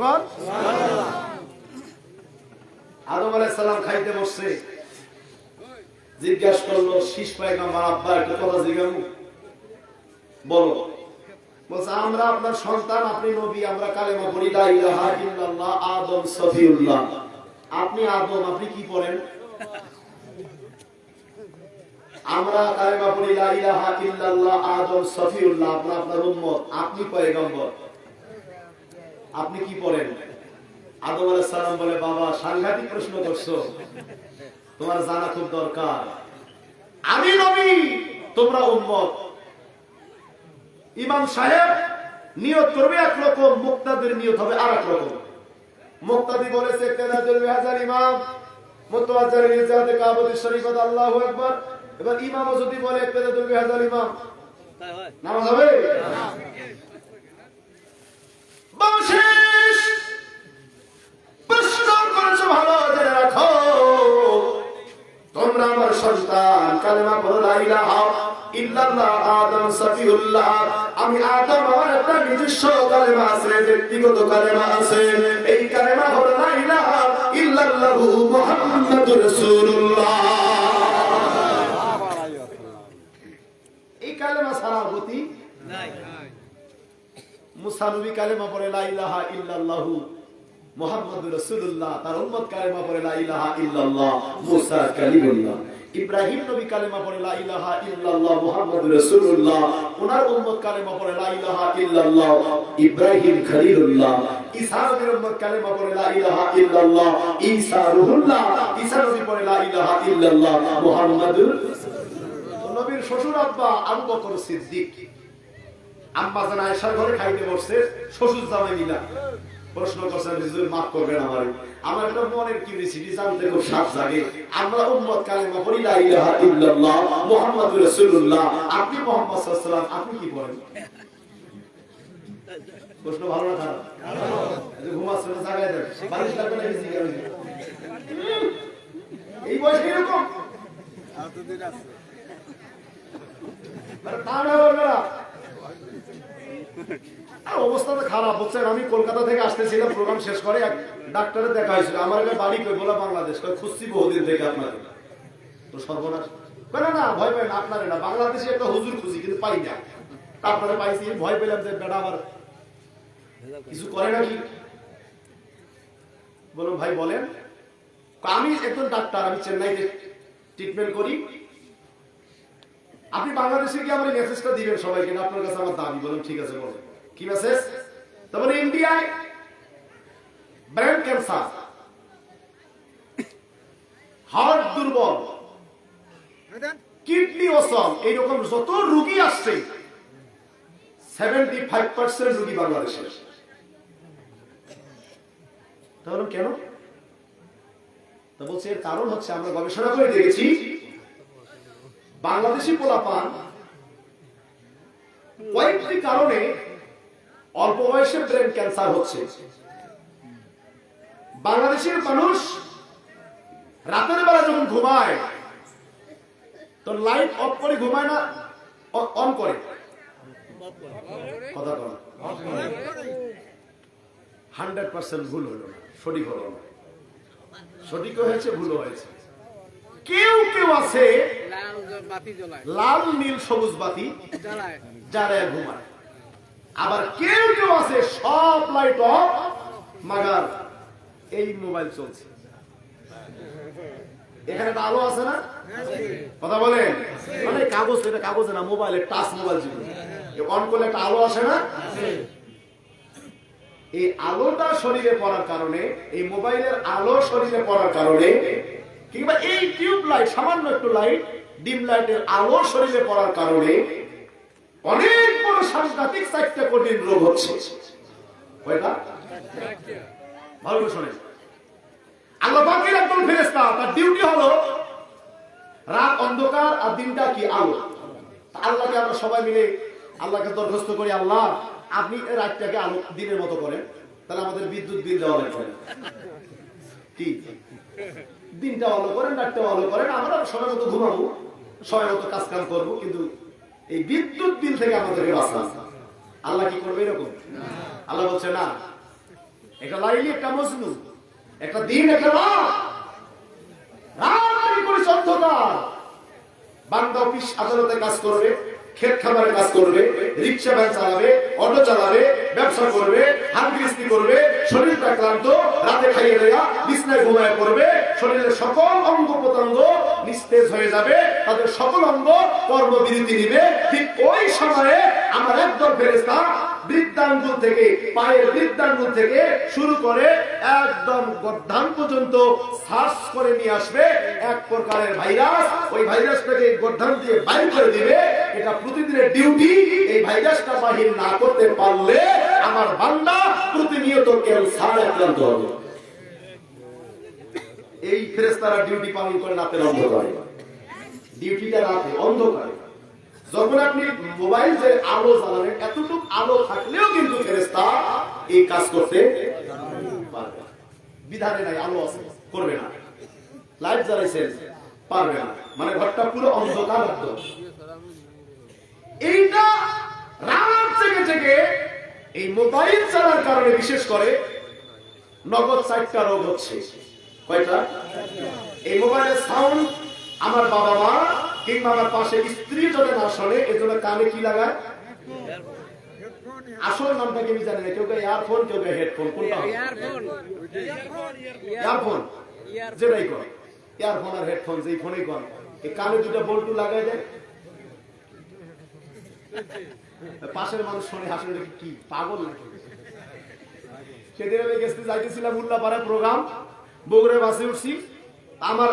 আদম আলাইহিস সালাম খাইতে বসছে, জিজ্ঞাসা করলো শীষ পয়গম্বর, আব্বা একটা কথা জিজ্ঞাসা বলো। বলছে, আমরা আপনার সন্তান, আপনি নবী, আমরা কালেমা পড়ি লা ইলাহা ইল্লাল্লাহ আদম সফিউল্লাহ। আপনি আদম, আপনি কি পড়েন? আমরা কালেমা পড়ি লা ইলাহা ইল্লাল্লাহ আদম সফিউল্লাহ, আপনার উম্মত, আপনি পয়গম্বর, আপনি কি পড়েন? আদম আলাইহিস সালাম বলে, বাবা সাংঘাতিক প্রশ্ন করছো, তোমার জানা খুব দরকার। আমি নবী, তোমরা উম্মত। ইমাম সাহেব নিয়ত করবে একরকম, মুক্তাদির নিয়ত হবে আরেক রকম। মুক্তাদি বলেছে কেরাতুল বিহাজার ইমাম মুতাওয়াজ্জির রিজাতে কাবাতুশ শরীফত আল্লাহু আকবার। এবার ইমামও যদি বলে কেরাতুল বিহাজার ইমাম, তাই হয় নামাজ হবে না। বংশেশ প্রশ্ন করেছো, ভালো জেনে রাখো, তোমরা আমার সন্তান, কালেমা পড়ো লা ইলাহা ইল্লাল্লাহ আদম সফিউল্লাহ। আমি আদম, আমার একটা নিজস্ব কালেমা আছে, ব্যক্তিগত কালেমা আছে। এই কালেমা হলো লা ইলাহা ইল্লাল্লাহু মুহাম্মাদুর রাসূলুল্লাহ। এই কালেমা ছাড়া গতি নাই। মুসা নবী কালেমা পড়ে লা ইলাহা ইল্লাল্লাহু মুহাম্মাদুর রাসূলুল্লাহ, তার উম্মত কালেমা পড়ে লা ইলাহা ইল্লাল্লাহ, মুসা কালিমুল্লাহ। ইব্রাহিম নবী কালেমা পড়ে লা ইলাহা ইল্লাল্লাহ, মুহাম্মাদুর রাসূলুল্লাহ, ওনার উম্মত কালেমা পড়ে লা ইলাহা ইল্লাল্লাহ, ইব্রাহিম খলিলুল্লাহ। ঈসা নবীর উম্মত কালেমা পড়ে লা ইলাহা ইল্লাল্লাহ, ঈসা রূহুল্লাহ। ঈসা নবী পড়ে লা ইলাহা ইল্লাল্লাহ, মুহাম্মাদুর রাসূলুল্লাহ। নবীর শ্বশুর আব্বা আবু বকর সিদ্দিক, আম্মা জান আয়েশার ঘরে খাইতে বসছে, শ্বশুর জামাই মিলা প্রশ্ন করছেন, হুজুর মাফ করবেন আমার একটা মনের কিউরিওসিটি জানতে খুব স্বাদ জাগে। আমরা উম্মত কালেমা পড়ি লা ইলাহা ইল্লাল্লাহ, মুহাম্মাদুর রাসূলুল্লাহ, আপনি মুহাম্মদ সাল্লাল্লাহু আলাইহি ওয়াসাল্লাম, আপনি কি পড়েন? প্রশ্ন ভালো না খারাপ? এই ঘুমাচ্ছে না, জাগায় দেন, বালিশ লাগবে না বেশি করে। এই বয়সে এরকম এতদিন আছে আর তাড়া বলরা আর অবস্থাটা খারাপ হচ্ছে। আমি কলকাতা থেকে আসতেছিলাম, প্রোগ্রাম শেষ করে এক ডাক্তারের দেখা হয়েছিল। আমার বাড়ি কই বলা বাংলাদেশ, খুঁজছি বহুদিন থেকে আপনাকে। তো সর্বনাশ না না, ভয় পাই না, আপনারে না, বাংলাদেশে একটা হুজুর খুঁজি কিন্তু পাই না। আপনারা পাইছি, ভয় পেলাম যে বেটা আবার কিছু করে নাকি। বলো ভাই বলেন। আমি একজন ডাক্তার, আমি চেন্নাইতে ট্রিটমেন্ট করি। আপনি বাংলাদেশে গিয়ে আমার মেসেজটা দিবেন সবাইকে, আপনার কাছে আমার দাবি। বলেন ঠিক আছে, বলেন কি মেসেজ? তারপরে ইন্ডিয়ায় ব্রেন ক্যান্সার, হার্ট দুর্বল, কিডনি অসম, এইরকম যত রোগী আসছে 75% রোগী বাংলাদেশের। তাহলে কেন? তা বলছে এর কারণ হচ্ছে আমরা গবেষণা করে দেখেছি বাংলাদেশি পোলাপান কয়েকটি কারণে অল্প বয়সে ব্রেন ক্যান্সার হচ্ছে। বাংলাদেশের মানুষ রাতের বেলা যখন ঘুমায় তো লাইট অফ করে ঘুমায় না, অন করে। কথা বলা 100% ভুল হলো না, সঠিক হলো না। সঠিক হয়েছে, ভুল হয়েছে। কেউ কেউ আছে লাল নীল সবুজ বাতি জ্বালায় ঘুমায়, আবার কেউ কেউ আছে সব লাইট অফ, মাগার এই মোবাইল চলছে। এখানে একটা আলো আছে না? কথা বলেন। মানে কাগজ, এটা কাগজে না, মোবাইলে, টাচ মোবাইল যেগুলো অন করলে একটা আলো আসে না? এই আলোটা শরীরে পড়ার কারণে, এই মোবাইলের আলো শরীরে পড়ার কারণে, কিংবা এই টিউব লাইট, সামান্য একটু লাইট, ডিম লাইটের আলো শরীরে পড়ার কারণে অনেক বড় সাংঘাতিক 4টা কঠিন রোগ হচ্ছে। কয়টা? ভালো করে শোনেন। আল্লাহ পাকের একজন ফেরেশতা, তার ডিউটি হলো রাত অন্ধকার আর দিনটা কি আলো। আল্লাহকে আমরা সবাই মিলে আল্লাহকে দরখাস্ত করি, আল্লাহ আপনি রাতটাকে আলো দিনের মতো করেন, তাহলে আমাদের বিদ্যুৎ বিল দেওয়া লাগবে কি? দিনটা আলো করেন, রাতটা আলো করেন, আমরা সময় মতো ঘুমাবো, সময় মতো কাজ কাম করবো, কিন্তু এই বিদ্যুৎ বিল থেকে আমাদেরকে বাঁচান। আল্লাহ কি করবে এরকম? আল্লাহ বলছে না, একটা লাইলি, একটা মজনু, একটা দিন, একটা রাত। রাত করেছে অন্ধকার, বান্দা অফিস আদালতে কাজ করবে, ক্ষেত খামারে কাজ করবে, রিক্সা ভ্যান চালাবে, অটো চালাবে, ব্যবসা করবে, হাত গৃহস্থী করবে, শরীরটা ক্লান্ত, রাতে খাইয়ে দেয়া, বিছনায় ঘুমায় পড়বে, শরীরের সকল অঙ্গ প্রত্যঙ্গ নিস্তেজ হয়ে যাবে, তাদের সকল অঙ্গ কর্মবিরতি নিবে। ঠিক ওই সময়ে আমার একদল ফেরেশতা বৃদ্ধাঙ্গুল থেকে, পায়ের বৃদ্ধাঙ্গুল থেকে শুরু করে একদম গর্দান পর্যন্ত সার্চ করে নিয়ে আসবে এক প্রকারের ভাইরাস। ওই ভাইরাসটাকে গর্দান দিয়ে বাইর করে দিবে। এটা প্রতিদিনের ডিউটি। এই ভাইরাসটা বাহির না করতে পারলে আমার বান্দা প্রতিনিয়ত ক্যান্সারে আক্রান্ত হবে। এই ফেরেশতারা ডিউটি পালন করে রাতের অন্ধকারে। ডিউটিটা রাতে অন্ধকারে। যখন আপনি মোবাইল যে আলো জ্বালাবেন, এতটুকু আলো থাকলেও কিন্তু ফেরেশতা এই কাজ করতে পারবে। বিধানে নাই, আলো আছে, করবে না। লাইট জ্বালাইছেন, পারবে না, মানে ঘরটা পুরো অন্ধকার। এইটা রাত জেগে জেগে এই মোবাইল চালার কারণে বিশেষ করে নগদ 4টা রোগ হচ্ছে। কয়টা? এই মোবাইলের সাউন্ড আমার বাবা মা কিংবা আমার পাশে স্ত্রী যদি না শোনে, এজন্য কানে কি লাগায়? আসল নামটা কি আমি জানি না, কেউ ইয়ারফোন, কেউ হেডফোন, কোনটা ইয়ারফোন, যেটাই কর, ইয়ারফোন আর হেডফোন যেই ফোনেই কর, এই কানে দুটো বল্টু লাগাই দেয়, পাশের মানুষ শুনে হাসে কি পাগল নাকি। সেদিন আমি যাইতেছিলাম উল্লাপাড়ায় প্রোগ্রাম, বগুড়ায় বাসে উঠছি, আমার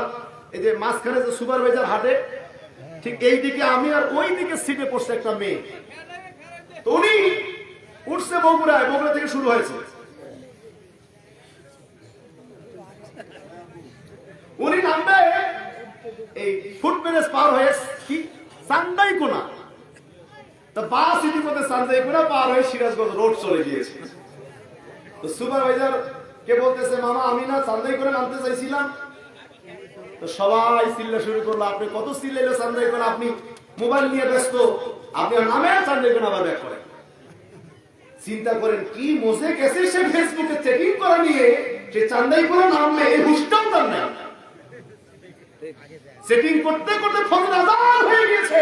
এই যে মাঝখানে যে সুপারভাইজার হাটে ঠিক এই দিকে আমি, আর ওই দিকে সিটে পড়ছে একটা মেয়ে, তো উনি উঠছে বগুড়ায়, বগুড়া থেকে শুরু হয়েছে, উনি নামবে এই ফুটব্রিজ পার হয়ে কি চান্দাইকোনা, তা বাস ইতিমধ্যে চান্দাইকোনা পার হয়ে সিরাজগঞ্জ রোড চলে গিয়েছে। তো সুপারভাইজার কে বলতেছে, মামা আমি না চান্দাইকোনা নামতে চাইছিলাম। তো সবাই চিল্লা শুরু করলো, আপনি কত চিল্লাইলো চান্দাইকোনা, আপনি মোবাইল নিয়ে ব্যস্ত, আপনি নামে চান্দাইকোনা আবার ব্যাক করেন। চিন্তা করেন কি মজে গেছে সে ফেসবুকে চেকিং করে নিয়ে সে চান্দাইকোনা নামবে, এই হুঁশটাও তার নাই। সেটিং করতে করতে ফজর আযান হয়ে গেছে,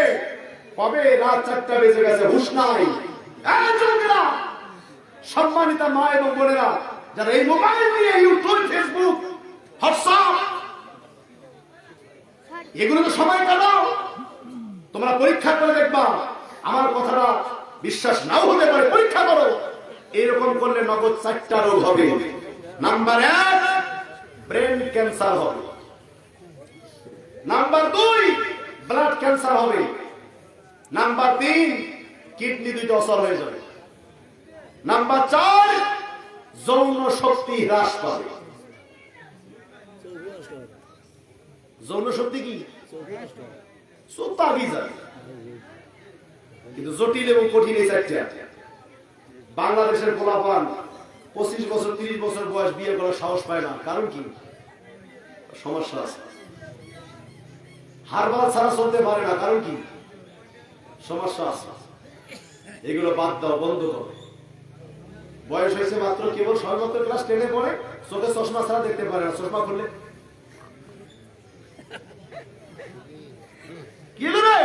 কবে রাত 4টা বেজে গেছে, হুঁশ নাই। সম্মানিতা মা এবং বোনেরা, যারা এই মোবাইল নিয়ে ইউটিউব, ফেসবুক, হোয়াটসঅ্যাপ এগুলো তো সময় কাটাও, তোমরা পরীক্ষা করে দেখবা, আমার কথাটা বিশ্বাস নাও হতে পারে, পরীক্ষা করো। এরকম করলে নগদ 4টা রোগ হবে। নাম্বার 1 ব্রেন ক্যান্সার হবে, নাম্বার 2 ব্লাড ক্যান্সার হবে, নাম্বার 3 কিডনি দুইটা অসর হয়ে যাবে, নাম্বার 4 যৌন শক্তি হ্রাস পাবে। যৌন শক্তি কি কিন্তু জটিল এবং কঠিন এই 4টা। বাংলাদেশের পোলাপান 25 বছর 30 বছর বয়স বিয়ে করার সাহস পায় না, কারণ কি সমস্যা আছে। হারবাল ছাড়া চলতে পারে না, কারণ কি সমস্যা আছে। এগুলো বাদ দাও, বন্ধ করো। বয়স হয়েছে মাত্র, কেবল সর্বত্র ক্লাস 10-এ পড়ে, চোখে চশমা ছাড়া দেখতে পারে না, চশমা খুললে কি রে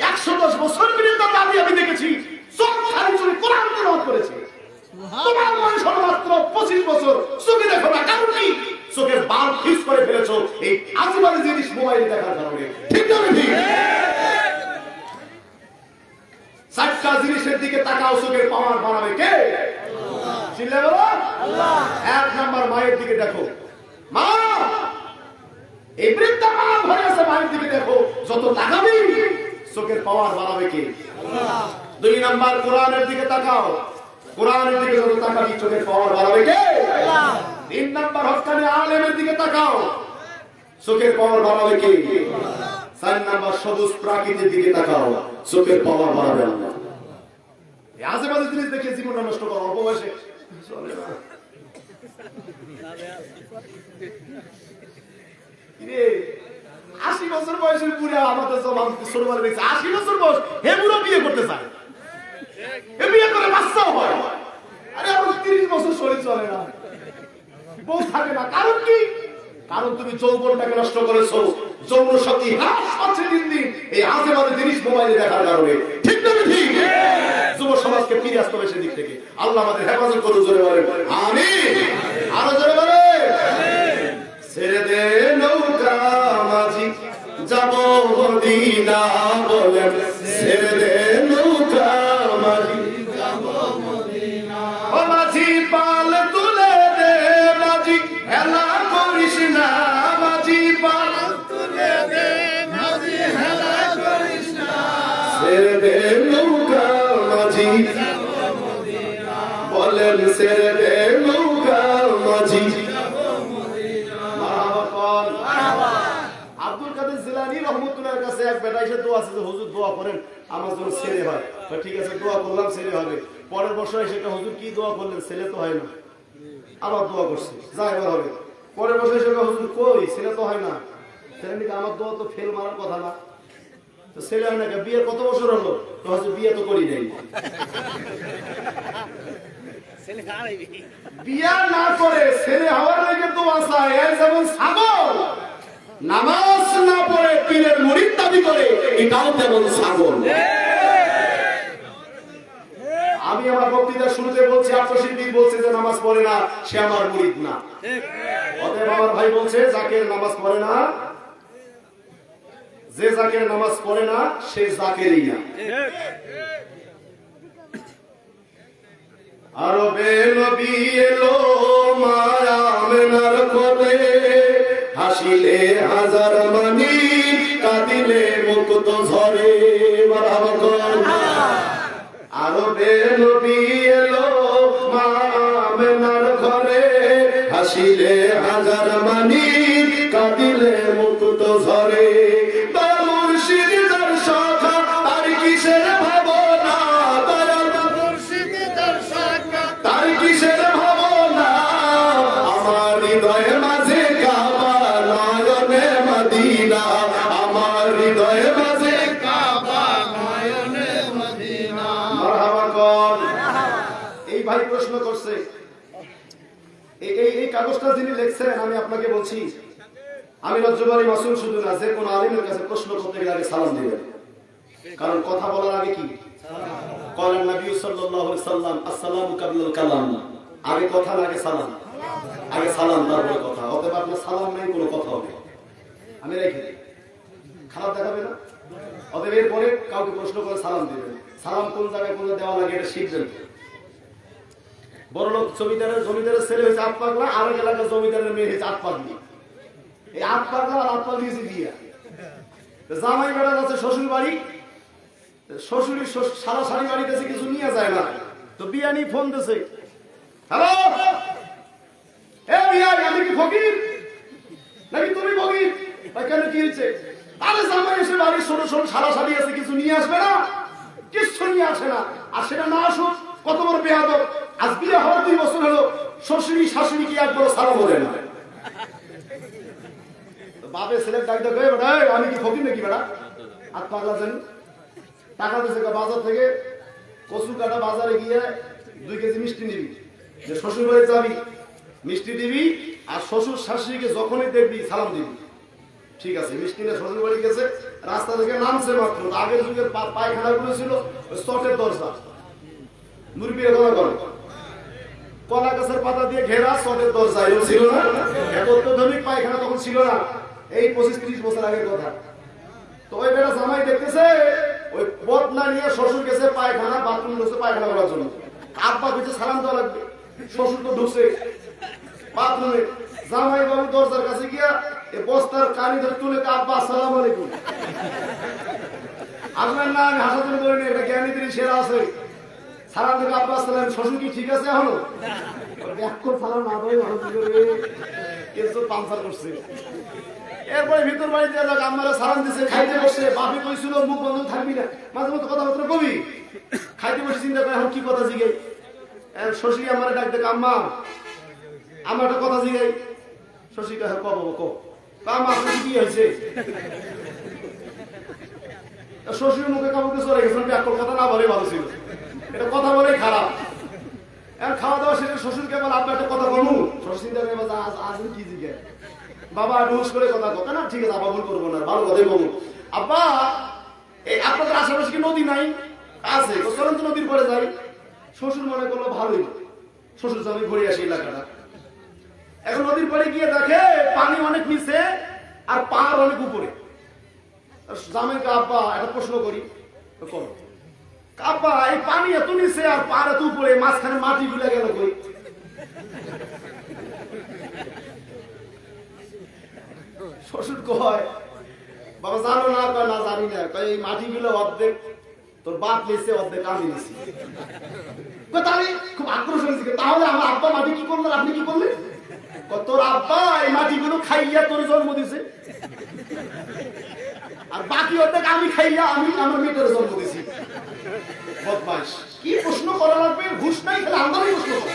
110 বছর বিরুদ্ধে দাবি আমি দেখেছি, চোখ খালি চুরি কোরআন তেলাওয়াত করেছে। তোমার বয়স হলো মাত্র 25 বছর, চোখে দেখো না, কারণ কি চোখের বাল ফিক্স করে ফেলেছো এই আজীবন জিনিস মোবাইল দেখার কারণে, ঠিক না? ঠিক। 4টা জিনিসের দিকে তাকাও, চোখের পাওয়ার বাড়াবে কে? চিল্লা বলো আল্লাহ। 1 নাম্বার মায়ের দিকে দেখো, মা এই বৃদ্ধা মা ভরে আছে, মায়ের দিকে দেখো, যত তাকাবে চোখের পাওয়ার বাড়াবে কে? আল্লাহ। 2 নাম্বার কোরআনের দিকে তাকাও, কোরআনের দিকে যত তাকাবি চোখের পাওয়ার বাড়াবে কে? আল্লাহ। 3 নাম্বার হক্কানি আলেমের দিকে তাকাও, চোখের পাওয়ার বাড়াবে কে? আল্লাহ। 4 নাম্বার সবুজ প্রাকৃতির দিকে তাকাও, চোখের পাওয়ার বাড়াবে আল্লাহ। এই আজেবাজে জিনিস দেখে জীবনটা নষ্ট করো, অল্প বয়সে চলে না। 80 বছর বয়সের বুড়া আমাদের জবাব ছোটবেলা দেখছে, 80 বছর বয়স হে বুড়ো বিয়ে করতে চায়, হে বিয়ে করে বাচ্চাও হয়। আরে আমার 30 বছর শরীর চলে না, বউ থাকে না, কারণ কি? কারণ তুমি যৌবনটাকে নষ্ট করেছো, যৌন শক্তি হ্রাস পাচ্ছে দিন দিন এই আজেবাজে জিনিস মোবাইলে দেখার কারণে, ঠিক না? ঠিক। যুব সমাজকে ফিরে আসতে হবে সেদিক থেকে। আল্লাহ আমাদের হেফাজত করুন, জোরে বলেন আমিন। আরো জোরে বলেন ছেড়ে দে নৌকা মাঝি যাব মদিনা, বলেন ছেড়ে দে নৌকা মাঝি যাব মদিনা। ও মাঝি পাল তুলে দে মাঝি, হেলা করিস না মাঝি, পাল তুলে দে মাঝি, হেলা করিস না। ছেড়ে দে নৌকা মাঝি যাব মদিনা, বলেন ছেড়ে দে নৌকা মাঝি। আব্দুল কাদের জিলানী রহমতুল্লাহর কাছে এক বেটা এসে দোয়া আছে যে হুজুর দোয়া করেন আমার জন্য ছেলে হয়। ঠিক আছে, দোয়া করলাম, ছেলে হবে। পরের বছর এসে হুজুর কি দোয়া করলেন, ছেলে তো হয় না। আবার দোয়া করছে, যা এবার হবে। পরের বছর এসে হুজুর কই, ছেলে তো হয় না। ছেলে নাকি আমার দোয়া তো ফেল মারার কথা না, তো ছেলে হয় না। বিয়ে কত বছর হলো? তো হুজুর বিয়ে তো করি নাই। বিয়া না করে ছেলে হওয়ার লেগে দোয়া চায়, এর যেমন ছাগল নামাজ না পড়ে পীরের মুরিদ দাবি করে, এটাও তেমন ছাগল। আমি আমি আমার বক্তৃতার শুরুতে বলছি, আত্মসিদ্ধিক বলছে যে নামাজ পড়ে না সে আমার মুরিদ না। অতএব আমার ভাই বলছে জাকের নামাজ পড়ে না, যে জাকের নামাজ পড়ে না সে জাকেরই না। আরবে নবী এলো মায়া আমেনার কোলে, হাসিলে হাজার মানি কাঁদিলে মুক্ত ঝরে। আরবে নবী এলো মা আমেনার ঘরে, হাসিলে হাজার মানি কাঁদিলে মুক্ত ঝরে। মুর্শিদ তার শাখা তার কিসের ভাবনা, মুর্শিদ তার শাখা তার কিসের ভাবনা। আমার হৃদয়ের মাঝে কাবা নয়নে মদিনা, আমার হৃদয়ের মাঝে কাবা নয়নে মদিনা। মারহাবা কর। এই ভাই প্রশ্ন করছে, এই কাগজটা যিনি লিখছেন আমি আপনাকে বলছি, আমি রজ্জুবারি মাসুম শুধু না, যে কোন আলিমের কাছে প্রশ্ন করতে গেলে আগে সালাম দিবেন। কারণ কথা বলার আগে কি কলেন নবী সাল্লাল্লাহু আলাইহি সাল্লাম, আসসালামু কাবলাল কালাম। আগে কথা না আগে সালাম, আগে সালাম তারপরে কথা। অতএব আপনার সালাম নাই কোনো কথা হবে, আমি রেখে দিই, খারাপ দেখাবে না। অতএব এরপরে কাউকে প্রশ্ন করে সালাম দিবেন। সালাম কোন জায়গায় কোন দেওয়া লাগে এটা শিখবেন। বড়লোক জমিদারের ছেলে হয়েছে আট পাগলা, আর এক এলাকার জমিদারের মেয়ে হয়েছে আট পাগলি। এই আট পাগলা আর আট পাগলি দিয়া জামাই বেড়া যাচ্ছে শ্বশুর বাড়ি, শ্বশুরি সারা সারি বাড়িতেছে, কিছু নিয়ে যায় না, তো বিয়ানি ফোন দিছে, হ্যালো এ বিয়ানি আমি কি ফকির নাকি তুমি ফকির? কেন কি হয়েছে? আরে জামাই এসে বাড়ির ছোট ছোট সারা সারি আছে, কিছু নিয়ে আসবে না, কিছু নিয়ে আসে না। আর সেটা না আসুক কত বড় বেয়াদব। আজ বিয়ে হওয়ার 2 বছর হলো, শ্বশুরি শাশুড়ি কি একবার সালাম বলে না। বাপে ছেলের ডাক ডাক বেটা আমি কি ফকির নাকি বেটা? আর পাগলা জানি টাকা দিয়েছে বাজার থেকে, কচু কাটা বাজারে গিয়ে 2 কেজি মিষ্টি নিবি, যে শ্বশুর বাড়ি যাবি মিষ্টি দিবি, আর শ্বশুর শাশুড়িকে যখনই দেখবি সালাম দিবি। ঠিক আছে, মিষ্টি নিয়ে শ্বশুর বাড়ি গেছে, রাস্তা থেকে নামছে মাত্র, আগের যুগের পায়খানা গুলো ছিল চটের দরজা, মুরগির কথা করে কলা গাছের পাতা দিয়ে ঘেরা চটের দরজা, এরকম ছিল না। এত অত্যাধুনিক পায়খানা তখন ছিল না, এই 25-30 বছর আগের কথা। তো ওই বেটা জামাই দেখতেছে, ওই বদনা নিয়ে শ্বশুর গেছে পায়খানা, বাথরুম ঢুকছে পায়খানা করার জন্য। আব্বা কিছু সালাম দেওয়া লাগবে, শ্বশুর তো ঢুকছে বাথরুমে, জামাই বাবু দরজার কাছে গিয়া এই বস্তার কানি ধরে তুলে, আব্বা আসসালামু আলাইকুম। আসবেন না, আমি হাসাতুল বলিনি, এটা জ্ঞানীদের সেরা আছে। সালাম থেকে আব্বা আসসালাম, শ্বশুর কি ঠিক আছে এখনো? সালাম না দেয় কিছু পাঞ্চার করছে। এরপরে ভিতর বাড়িতে আম্মারা সালাম দিছে, খাইতে বসে, বাপি কইছিল মুখ বন্ধ থাকবি না, মাঝে মধ্যে কথাবার্তা কবি। খাইতে বসে চিন্তা করে এখন কি কথা জিগাই, শশী আমার ডাক দেখ, আম্মা আমার একটা কথা জিগাই। শশী কাছে আম্মা আপনার কি হয়েছে? শশীর মুখে কাপড়কে চলে গেছে, কথা না বলে ভালো ছিল, এটা কথা বলে খারাপ। এখন খাওয়া দাওয়া শেষে শ্বশুরকে বলে আব্বা একটা কথা বলবো, শ্বশুর চিন্তা করে আজ কি জিজ্ঞাসা, বাবা ঢুস করে কথা কথা না, ঠিক আছে আব্বা ভুল করবো না, ভালো কথাই বলবো। আব্বা এই আপনাদের আশেপাশে কি নদী নাই? আছে, চলেন তো নদীর পরে যাই। শ্বশুর মনে করলো ভালোই, শ্বশুর জমি ঘুরে আসি এলাকাটা। এখন নদীর পরে গিয়ে দেখে পানি অনেক নিচে আর পাহাড় অনেক উপরে। জামাইকে আব্বা একটা প্রশ্ন করি, করো আব্বা এই পানি এত নিচে আর পাহাড় এত উপরে, মাঝখানে মাটি গুলা গেল কই? শ্বশুর কয় বাবা জানো না? কয় না জানি না। কয় এই মাটি গুলো অর্ধেক তোর বাপ নিচ্ছে, অর্ধেক আমি নিচ্ছি। তাহলে খুব আক্রোশ হয়েছে, তাহলে আমার আব্বা মাটি কি করলেন, আপনি কি করলেন? তোর আব্বা এই মাটিগুলো খাইয়া তোর জন্ম দিছে, আর বাকি অর্ধেক আমি খাইয়া আমি আমার মেয়েটার জন্ম দিছি। বদমাইশ, কি প্রশ্ন করা লাগবে? ঘুষ নাই, তাহলে আমরাই প্রশ্ন করব।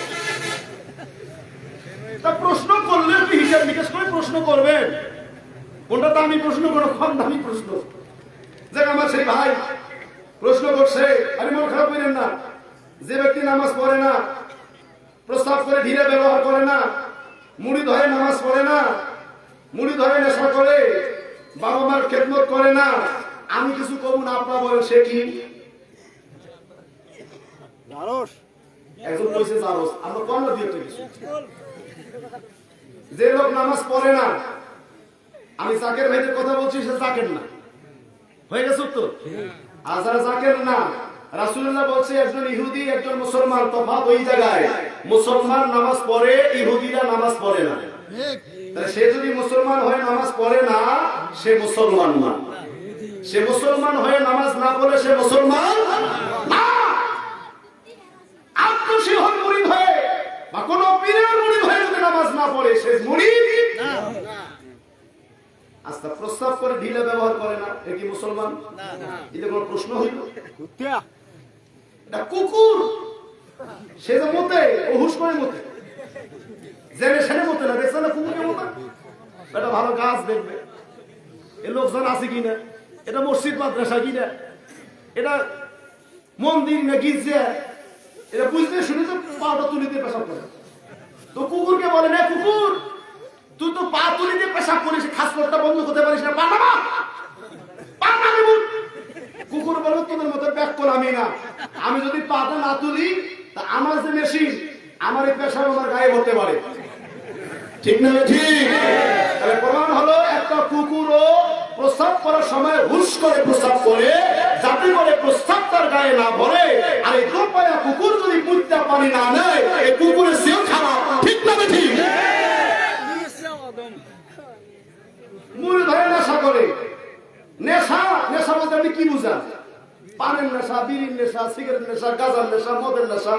তা প্রশ্ন করলে তুই হিসাব নিকাশ করে প্রশ্ন করবেন, কোনটা দামি প্রশ্ন, কোন কম দামি প্রশ্ন। দেখ আমার সেই ভাই প্রশ্ন করছে, আমি মন খারাপ করেন না। যে ব্যক্তি নামাজ পড়ে না, প্রস্তাব করে ঢিলে ব্যবহার করে না, মুড়ি ধরে নামাজ পড়ে না, মুড়ি ধরে নেশা করে, বাবা মার খেদমত করে না, আমি কিছু কমু না, আপনারা বলেন সে কি? একজন কইছে জারস, আমরা কোন দিয়ে কিছু যে লোক নামাজ পড়ে না, আমি জাকের ভাইদের কথা বলছি, সে জাকের না, হয়ে গেছে উত্তর। আর যারা জাকের না, রাসূলুল্লাহ বলছে একজন ইহুদি একজন মুসলমান, তফাৎ ওই জায়গায়, মুসলমান নামাজ পড়ে, ইহুদিরা নামাজ পড়ে না। তাহলে সে যদি মুসলমান হয়ে নামাজ পড়ে না, সে মুসলমান না। সে মুসলমান হয়ে নামাজ না পড়ে সে মুসলমান না। আত্মশিহর মুরিদ হয়ে বা কোন পীরের মুরিদ হয়ে যদি নামাজ না পড়ে সে মুরিদ না। আস্তা প্রস্তাব করে ঢিলা ব্যবহার করে না, এ কি মুসলমান? এটা কোনো প্রশ্ন হইল? এটা কুকুর, সে যে মতে ও হুশ করে মতে, জেনে সেনে মতে না, দেখছে না কুকুরকে মতে। এটা ভালো গাছ দেখবে, এ লোকজন আছে কিনা, এটা মসজিদ মাদ্রাসা কিনা, এটা মন্দির না গির্জা, এটা বুঝতে শুনে তো পাটা তুলে দিয়ে পেশাব করে। তো কুকুরকে বলে না, কুকুর তুই তো পা তুলে দিয়ে পেশাব করিস, খাস করতে বন্ধ করতে পারিস না, পা নামা, পা নামে। কুকুর বলে তোদের মতো ব্যাক কর আমি না, আমি যদি পাটা না তুলি তা আমার যে মেশিন, আমার এই পেশাব আমার গায়ে হতে পারে। ঠিক না? ঠিক। তাহলে প্রমাণ হলো একটা কুকুরও প্রস্রাব করার সময় হুশ করে প্রস্রাব করে, যাতে করে প্রস্রাব তার গায়ে না ভরে। আর এই দোপায়া কুকুর যদি পুঁততে পানি না নেয়, এই কুকুরের সেও খারাপ। ঠিক না? ঠিক। মুড়ি ধরে নেশা করে, নেশা, নেশা বলতে আপনি কি বুঝান? পানের নেশা, বিড়ির নেশা, সিগারেট নেশা, গাঁজার নেশা, মদের নেশা,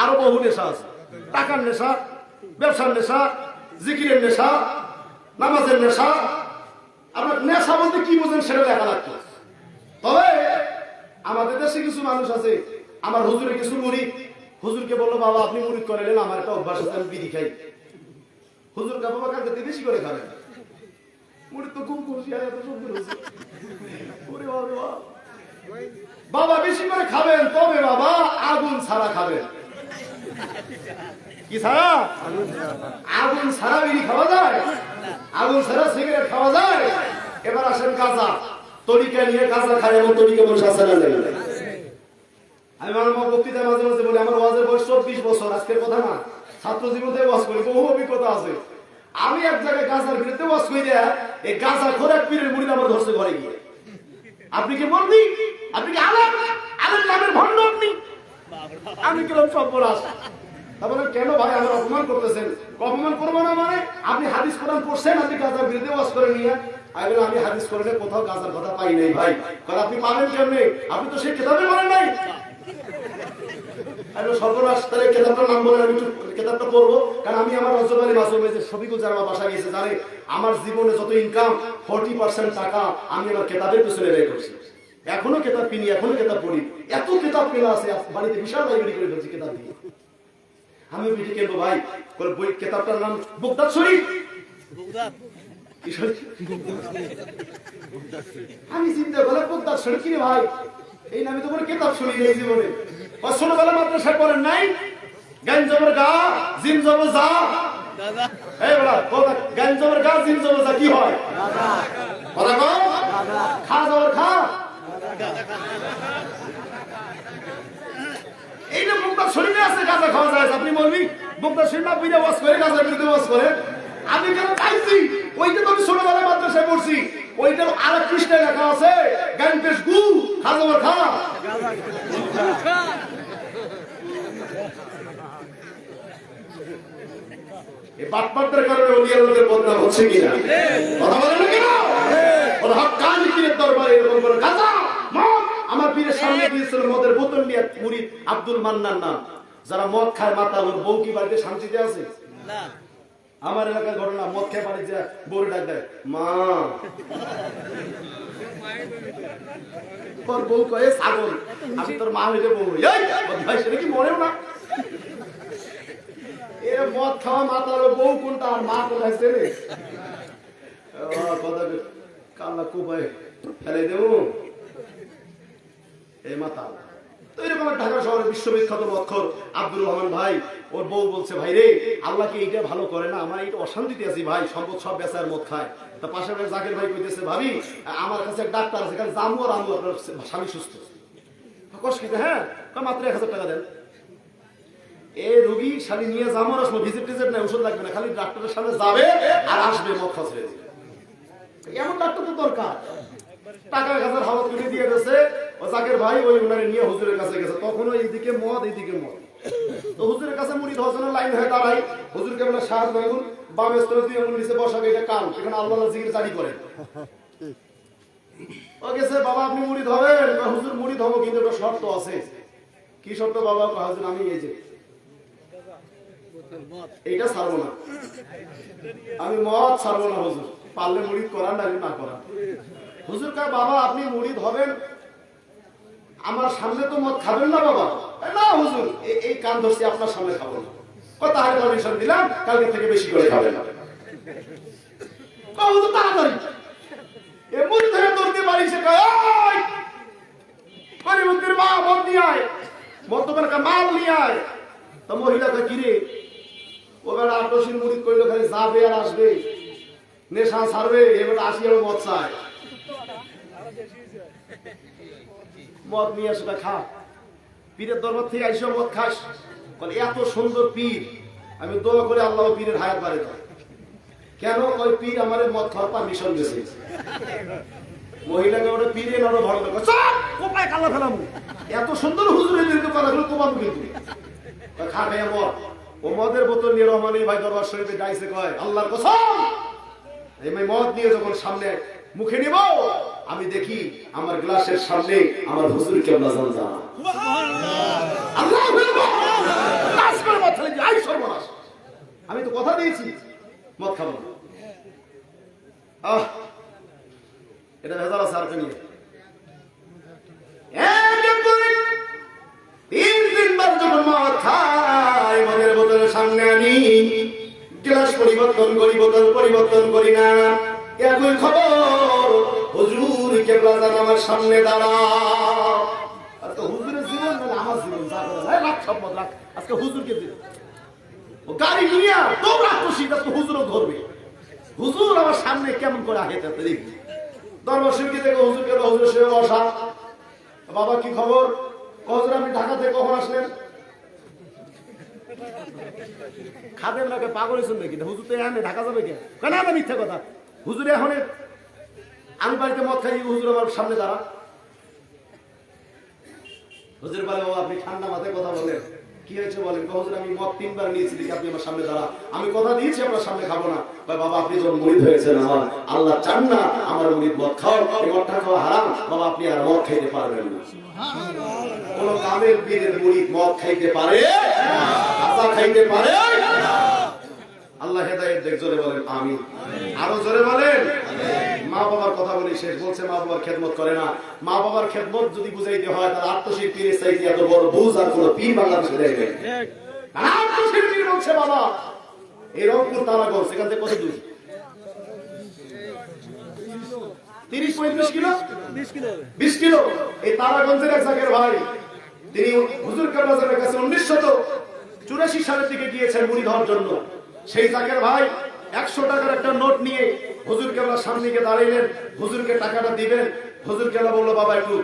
আরো বহু নেশা আছে। টাকার নেশা, ব্যবসার নেশা, জিকিরের নেশা, নামাজের নেশা। আপনার নেশা বলতে কি বুঝেন সেটা দেখা লাগতো। তবে আমাদের দেশে কিছু মানুষ আছে, আমার হুজুরে কিছু মুরিদ, হুজুরকে বললো বাবা আপনি মুরিদ করে নেন, আমার একটা অভ্যাস আছে, আমি বিড়ি খাই। হুজুর কা বাবা কালকে বেশি করে খাবেন, মুরিদ তো খুব খুশি, এত সুন্দর হয়েছে। বাবা বেশি করে খাবেন, তবে বাবা আগুন ছাড়া খাবেন। কি ছাড়া? আগুন ছাড়া বিড়ি খাওয়া যায়? আগুন ছাড়া সিগারেট খাওয়া যায়? এবার আসেন গাঁজা, তরিকা নিয়ে গাঁজা খায় এমন তরিকা মানুষ আছে না? আমি আমার বক্তৃতায় মাঝে মাঝে বলি, আমার ওয়াজের বয়স 24 বছর, আজকের কথা না, ছাত্র জীবনে ওয়াজ করি, বহু অভিজ্ঞতা আছে। আমি এক জায়গায় গাঁজার বিরুদ্ধে ওয়াজ করি, এই গাঁজা খোর এক পীরের মুরিদ আমার ধরছে ঘরে গিয়ে। আপনি কি বলবি? আপনি কি আলেম? আলেম নামের ভণ্ড আপনি? আমি কিরম সব বলাস? তারপরে কেন ভাই আমার অপমান করতেছেন? অপমান করবো না মানে আপনি হাদিস কোরআন পড়ছেন, আপনি গাঁজার বিরুদ্ধে ওয়াজ করে নিয়ে। আমি হাদিস কোরআনে কোথাও গাঁজার কথা পাই নাই ভাই। কারণ আপনি পাবেন কেমনে? আপনি তো সেই কেতাবে বলেন নাই। সর্বনাশ, তাহলে কেতাবটার নাম বলেন, আমি কেতাবটা পড়বো। কারণ আমি আমার রজব আলী মাসুম ভাই শফিকুল যারা আমার বাসায় গিয়েছে জানে, আমার জীবনে যত ইনকাম 40% টাকা আমি আমার কেতাবের পেছনে ব্যয় করছি। এখনো কেতাব কিনি, এখনো কেতাব পড়ি। এত কেতাব কেনা আছে বাড়িতে, বিশাল লাইব্রেরি করে ফেলছি কেতাব দিয়ে। আমি বিটি কিনবো ভাই, বই কেতাবটার নাম বুগদাদ শরীফ। আমি চিন্তা করলাম বুগদাদ শরীফ কিনে ভাই, এই নামে তো কোনো কেতাব শুনি এই জীবনে। ছোটবেলা মাদ্রাসায় পড়েন নাই? গান জবর গা, জিম জবর যা। এই বলা গান জবর গা, জিম জবর যা কি হয়? কথা কও, খা জবর খা। এইটা বুগদাদ শরীফে আছে, গাঁজা খাওয়া যায়। আপনি বলবি বুগদাদ শরীফ না বুঝে ওয়াজ করে, গাঁজার বিরুদ্ধে ওয়াজ করে। আমি কেন পাইছি? ওইটা তো আমি ছোটবেলায় মাদ্রাসায় পড়ছি। ওইটার আরেক পৃষ্ঠায় লেখা আছে গান পেশ গু, খা জবর খা। এই বাটপাটদের কারণে ওলি আল্লাহদের বদনাম হচ্ছে কিনা? কথা বলেন না কেন? ওর হক্কানি পীরের দরবারে এরকম করে গাঁজা, মদ। আমার পীরের সামনে দিয়েছিল মদের বোতল নিয়ে মুরিদ আব্দুল মান্নান নাম। যারা মদ খায় মাতা, ওর বউ কি বাড়িতে শান্তিতে আছে? না। আমার এলাকার ঘটনা, মদ খেয়ে বাড়ি যায়, বউ ডাক দেয় মা। তোর বউ কয়ে ছাগল, আমি তোর মা হইলে বউ হই। ভাই সেটা কি মরেও না? এ মদ খাওয়া মাতার বউ কোনটা আর মা কোথায় ছেলে? কথা কাল্লা কোপায় ফেলে দেব এই মাতা। তো এরকম ঢাকা শহরের বিশ্ববিখ্যাত মদখোর আব্দুর রহমান ভাই, ওর বউ বলছে ভাই রে, আল্লাহকে এইটা ভালো করে না, আমার এইটা অশান্তিতে আছি ভাই, সম্পদ সব বেচার মদ খায়। তা পাশে জাকির ভাই কইতেছে ভাবি আমার কাছে এক ডাক্তার আছে, জামু আর আমু আপনার স্বামী সুস্থ। কষ্ট হ্যাঁ, মাত্র 1000 টাকা দেন। এই রোগী খালি নিয়ে যাওয়ার সময় ভিজিট টিজিট নাই, ওষুধ লাগবে না, খালি ডাক্তারের সামনে যাবে আর আসবে মদ খসরে দিবে। এমন ডাক্তার তো দরকার। টাকা গাছের হাওয়া তুলে দিয়ে গেছে ও জাকের ভাই, ওই ওনারে নিয়ে হুজুরের কাছে গেছে, তখনও এইদিকে মদ এইদিকে মদ। তো হুজুরের কাছে মুড়ি ধরার জন্য লাইন হয়ে দাঁড়াই, হুজুরকে বলে সাহায্য করুন, বামে স্তরে দুই আঙুল নিচে বসাবে, এটা কাল, এখানে আল্লাহ জিকির জারি করেন। ও গেছে, বাবা আপনি মুড়ি ধরেন? হুজুর মুড়ি ধরবো, কিন্তু একটা শর্ত আছে। কি শর্ত বাবা? হুজুর আমি এই যে এইটা ছাড়বো না, আমি মদ ছাড়বো না হুজুর, পারলে মুড়ি করান না করান। হুজুর কয় বাবা আপনি মুড়ি ধরেন, আমার সামনে তো মদ খাবেন না বাবা? না হুজুর, এই কান ধরছি, আপনার সামনে খাবো না। কথা হারে পারমিশন দিলাম, কালকে থেকে বেশি করে খাবেন না। হুজুর তাড়াতাড়ি এ মুড়ি ধরে ধরতে পারি, সে কয় গরিবদের মা মদ নিয়ে আয়, বর্তমানে মাল নিয়ে আয়। তো মহিলা কয় কিরে, ও বেলা আটশির মুড়ি করলো, খালি যাবে আর আসবে, নেশা ছাড়বে, এবার আসি আর মদ চায়। মদ নিয়ে আসে, খা, পীরের দরবার থেকে আইসো মদ খাস। বলে এত সুন্দর পীর, আমি দোয়া করে আল্লাহ পীরের হায়াত বাড়ে দাও। কেন? ওই পীর আমার মদ খাওয়ার পারমিশন দিয়েছে। মহিলাকে ওটা পীরে নরম ভালো লাগে, কোপায় কালা ফেলাম, এত সুন্দর হুজুরের বিরুদ্ধে কথাগুলো কমাবো কিন্তু। খা খাইয়া মদ। ও মদের বোতল নিয়ে রহমানি ভাই দরবার শরীফে গাইছে, কয় আল্লাহর কসম, এই মদ নিয়ে যখন সামনে মুখে নিব, আমি দেখি আমার গ্লাসের সামনে আমার হুজুর কেবলা জানজান। আমি তো কথা দিয়েছি মদ খাবো না। এটা ভেজাল আছে আর নিয়ে 3 বার যখন মদ খাই, মদের বোতলের সামনে আনি, গ্লাস পরিবর্তন করি, বোতল পরিবর্তন করি না। একই খবর, হুজুর কেবলা জান আমার সামনে দাঁড়া। আজকে হুজুরের জীবন মানে আমার জীবন, রাখ সব মদ রাখ, আজকে হুজুরকে দিল। ও গাড়ি নিয়ে তোমরা তো শীত, আজকে হুজুরও ধরবে। হুজুর আমার সামনে কেমন করে আহে তাতে দেখবি। দরবার শরীফে থেকে হুজুর কেবলা, হুজুর সে বসা। বাবা কি খবর? হুজুর আপনি ঢাকা থেকে কখন আসলেন? খাবেন না, পাগল হয়েছেন নাকি? হুজুর তো এখানে ঢাকা যাবে কে? কেন? আমার মিথ্যা কথা। হুজুর এখন আমি বাড়িতে মদ খাই, হুজুর আমার সামনে দাঁড়া। হুজুর বলে বাবা আপনি ঠান্ডা মাথায় কথা বলেন, কি হয়েছে বলেন? হুজুর আমি মদ 3 বার নিয়েছি, দেখি আপনি আমার সামনে দাঁড়া, আমি কথা দিয়েছি আপনার সামনে খাবো না। বাবা আপনি যখন মুরিদ হয়েছেন, আমার আল্লাহ চান না আমার মুরিদ মদ খাও, এই মদটা খাওয়া হারাম, বাবা আপনি আর মদ খাইতে পারবেন না। কোন কামেল পীরের মুরিদ মদ খাইতে পারে? আতা খাইতে পারে? আল্লাহ হেদায়েত দেখ, জোরে বলেন আমিন। আরো জোরে বলেন। মা বাবার কথা বলি শেষ, বলছে মা বাবার খেদমত করে না। মা বাবার খেদমত যদি বুঝাইতে হয়, তাহলে আত্মশির পীরের চাইতে এত বড় বুঝ আর কোন পীর বাংলাদেশে দেয় নাই। আত্মশির পীর বলছে বাবা এই রংপুর তারাগঞ্জ, সেখান থেকে কত দূর? 30-35 কিলো, 20 কিলো। এই তারাগঞ্জের এক জায়গার ভাই, তিনি হুজুর কেবলার কাছে 1984 সালের দিকে গিয়েছেন মুড়ি ধরার জন্য। সেই জায়গার ভাই 100 টাকার একটা নোট নিয়ে হুজুর কেবলার সামনে গিয়ে দাঁড়াইলেন, হুজুরকে টাকাটা দিবেন। হুজুর কেবলা বললো বাবা একটু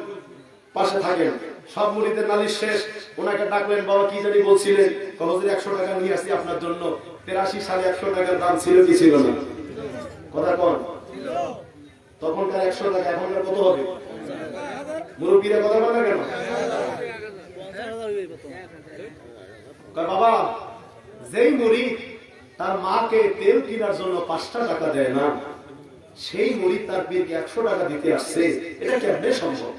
পাশে থাকেন। সব মুড়িদের নালিশ শেষ, ওনাকে ডাকলেন, বাবা কি জানি বলছিলেন? হুজুর 100 টাকা নিয়ে আসি আপনার জন্য। 83 সালে 100 টাকার দাম ছিল কি ছিল না? কথা কন। তখনকার 100 টাকা এখনকার কত হবে? মুরব্বীরা কথা বলে কেন? বাবা যেই মুড়ি তার মাকে তেল কেনার জন্য 5টা টাকা দেয় না, সেই মুড়ি তার পীরকে 100 টাকা দিতে আসছে, এটা কেমনে সম্ভব?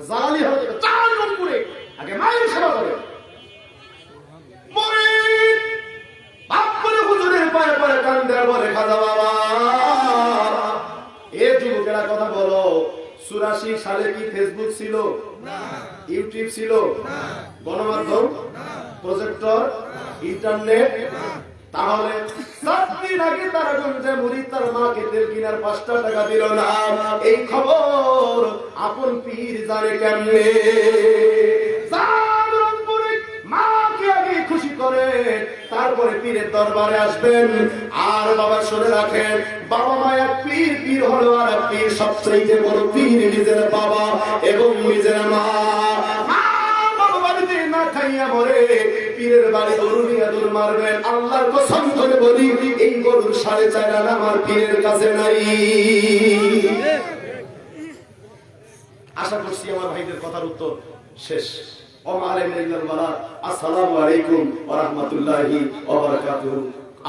জালালি হবে রংপুরে, আগে মায়ের সেবা করে। হুজুরের পায়ে পায়ে কান্দে বলে খাজা বাবা এ যুবকেরা কথা বলো, 84 সালে কি ফেসবুক ছিল, ইউটিউব ছিল, গণমাধ্যম, প্রজেক্টর, ইন্টারনেট? তাহলে 7 দিন আগে তারাগঞ্জে মুরিদ তার মাকে তেল কিনার 5টা টাকা দিল না, এই খবর আপন পীর জানে কেমনে? মাকে আগে খুশি করে তারপরে পীরের দরবারে আসবেন। আর বাবা শুনে রাখেন, বাবা মা এক পীর, পীর হলো আর এক পীর, সবচেয়ে বড় পীর নিজের বাবা এবং নিজের মা। বাবা বাড়িতে না খাইয়া মরে, পীরের বাড়ি গরু নিয়ে দৌড় মারবেন। আল্লাহর কসম করে বলি, এই গরুর 4.5 আনা আমার পীরের কাছে নাই। আশা করছি আমার ভাইদের কথার উত্তর শেষ। আসসালামু আলাইকুম ওয়া রাহমাতুল্লাহি ওয়া বারাকাতুহু।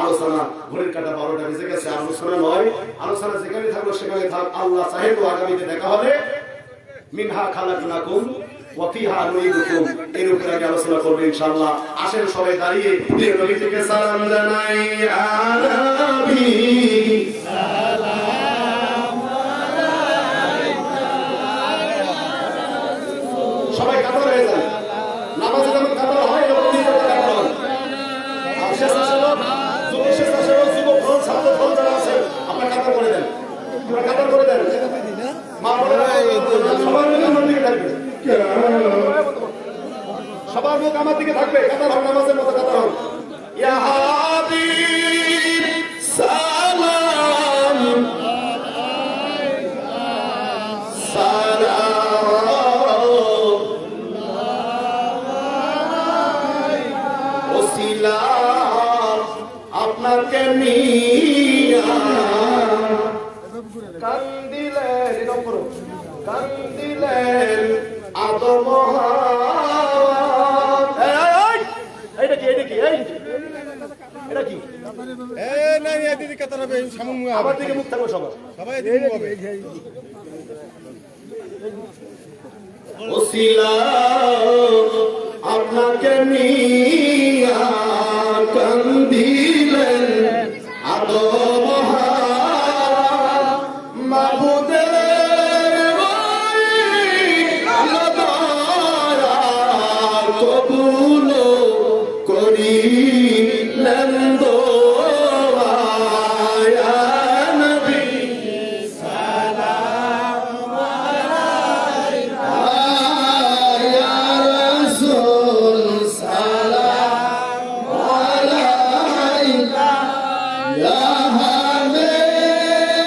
আলোচনা ঘড়ির কাঁটা 12টা বেজে গেছে। আলোচনা নয়, আলোচনা যেখানে থাকলো সেখানে থাক। আল্লাহ চাহে তো আগামীতে দেখা হবে। মিনহা খালাকনাকুম ওয়া ফিহা নুঈদুকুম, এর উপরে আমি আলোচনা করব ইনশাআল্লাহ। আসেন সবাই দাঁড়িয়ে প্রিয় নবী থেকে সালাম জানাই। আলাবি সবাই কাতার হয়ে যান। নামাজে যেমন কাতার হয় এরকম নিজেদের কাতার হয়। আর স্বেচ্ছাসেবক, যুবক স্বেচ্ছাসেবক, যুবক ফ্রন্ট, ছাত্র ফ্রন্ট যারা আছে আপনারা কাতার করে দেন, আপনারা কাতার করে দেন। মা বোনেরা সবার মুখ আমার দিকে থাকবে, সবার মুখ আমার দিকে থাকবে। কাতার হন, নামাজের মতো কাতার হন। ইয়া হাবিব সালাম সালাম আপনাকে নিয়া কান্দিলেন, কান্দিলেন আদম এটা কি এটা কি আমার দিকে মুখ থাকবো সবার, ওসিলা আপনাকে নিয়া কান্দিলেন আদম মাবুদের কবুল করিলেন দোয়া। ইয়া নবী সালাম আলাইকা, ইয়া রাসূল সালাম আলাইকা, ইয়া হাবিব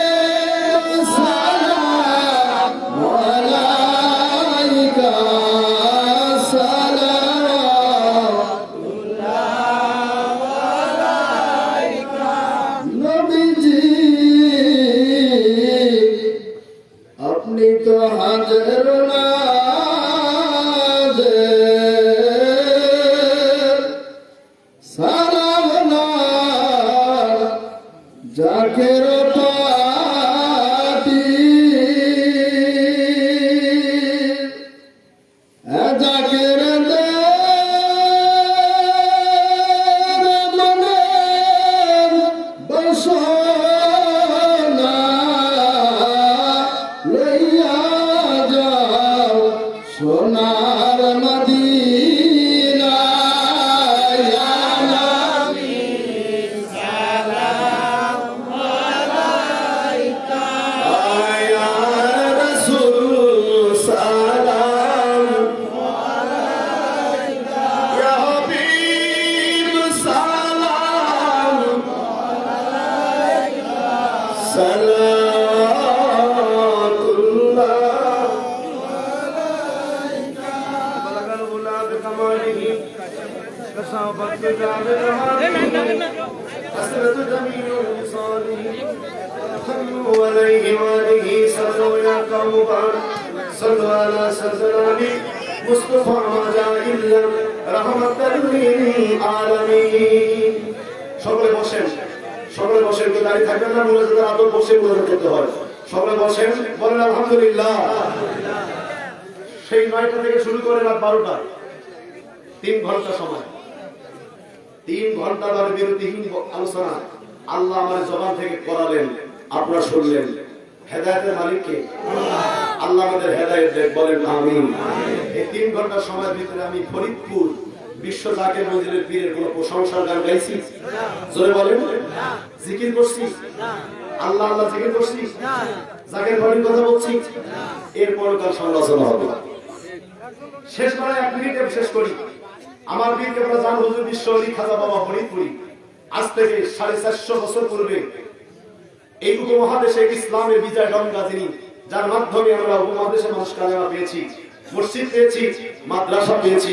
সালাম আলাইকা, আপনি তো হাজার সালাম জাকের পাতি জাকের বসনা লইয়া যাও সোনার মদিনা। ইয়া নবী সালাম আলাইকা, ইয়া রাসূল সালাম আলাইকা, ইয়া হাবিব সালাম আলাইকা, সালাতুল্লাহ আলাইকা। বালাগাল গুলা বিকামালিহি কাসাবাত জামিল حسرة جميع وصاله صلوا عليه وآله صلوا يا قوم صلوا على سيدنا مصطفى ما جاء إلا رحمة للعالمين। সকলে বসেন, সকলে বসেন, কেউ দাঁড়িয়ে থাকবেন না, মুনাজাতের আদব বসে মুনাজাত করতে হয়। সকলে বসেন, বলেন আলহামদুলিল্লাহ। সেই 9টা থেকে শুরু করে রাত 12টা, 3 ঘন্টা সময়, 3 ঘন্টা ধরে বিরতিহীন আলোচনা আল্লাহ আমার জবান থেকে করালেন, আপনারা শুনলেন। হেদায়েতের মালিককে আল্লাহ আমাদের হেদায়েত দেন, বলেন আমিন। এই 3 ঘন্টা সময়ের ভিতরে আমি ফরিদপুর বিশ্ব জাকের মঞ্জিলের পীরের কোন প্রশংসার গান গাইছি? জোরে বলেন। জিকির করছি? আল্লাহ আল্লাহ জিকির করছি? জাকের বাড়ির কথা বলছি? এরপর তার সমালোচনা হবে। শেষ করে 1 মিনিটে শেষ করি। আমার পীরকে আমরা জান হুজুর বিশ্ব ওলি খাজা বাবা ফরিদপুরি আজ থেকে 450 বছর পূর্বে এই উপমহাদেশে ইসলামের বিজয় ডঙ্কা যিনি, যার মাধ্যমে আমরা উপমহাদেশের মানুষ কালেমা পেয়েছি, মসজিদ পেয়েছি, মাদ্রাসা পেয়েছি,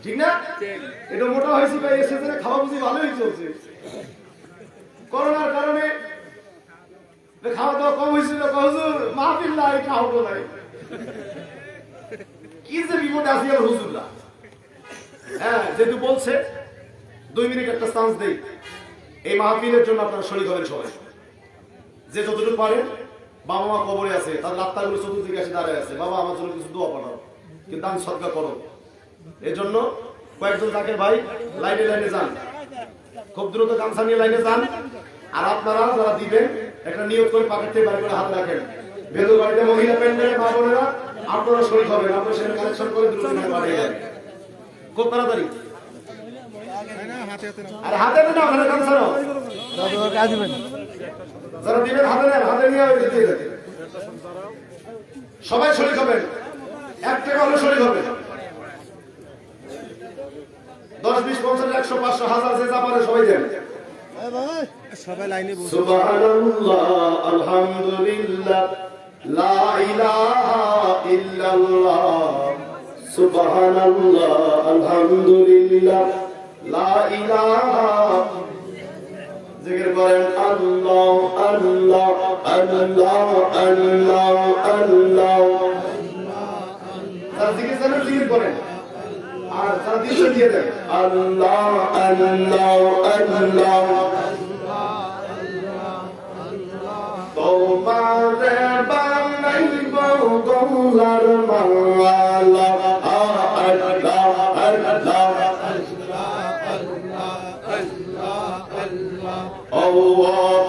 ঠিক না? এটা মোটা হয়েছে ভাই, এ সিজনে খাওয়া বুঝি ভালোই চলছে। করোনার কারণে খাওয়া দাওয়া কম হয়েছিল, হুজুর মাহফিল নাই, খাওয়াবো নাই। কি যে বিপদে আছি আর হুজুররা। হ্যাঁ, যেহেতু বলছে 2 মিনিট একটা চান্স দেই। এই মাহফিলের জন্য আপনারা শরীর হবেন সবাই, যে যতটুকু পারেন। বাবা মা কবরে আছে, তার লাত্তাগুলো চতুর্দিকে এসে দাঁড়ায় আছে, বাবা আমার জন্য কিছু দোয়া পাঠাও, কিন্তু আমি সদকা করো। এই জন্য কয়েকজন জাকের ভাই লাইনে লাইনে যান, খুব দ্রুত গামছা নিয়ে লাইনে যান। আর আপনারা যারা দিবেন একটা নিয়োগ করে পাকেট থেকে বাইরে করে হাত রাখেন। বেদু বাড়িতে মহিলা প্যান্ডেলে মা বোনেরা আপনারা শরীর হবেন, আপনারা সেখানে কালেকশন করে দ্রুত পাঠিয়ে দেন খুব তাড়াতাড়ি। আর হাতে না আপনারা গামছা নাও, যারা দিবেন হাতে নেন, হাতে নিয়ে দিয়ে দেন। সবাই শরীর হবেন, 1 টাকা হলে শরীর হবে। 10, 20, 50, 100, 500, 1000 যে যা পারে সবাই দেন। সবাই লাইনে বসে। সুবহানাল্লাহ, আলহামদুলিল্লাহ, লা ইলাহা ইল্লাল্লাহ। সুবহানাল্লাহ, আলহামদুলিল্লাহ, লা ইলাহা। জিকির করেন আল্লাহ আল্লাহ আল্লাহ আল্লাহ আল্লাহ। যারা জিকির জানেন জিকির করেন, আর যারা দিতে দিয়ে দেন আল্লাহ আল্লাহ আল্লাহ। তোমারে বানাইব গৌলার মাওলা, আল্লাহ আল্লাহ ও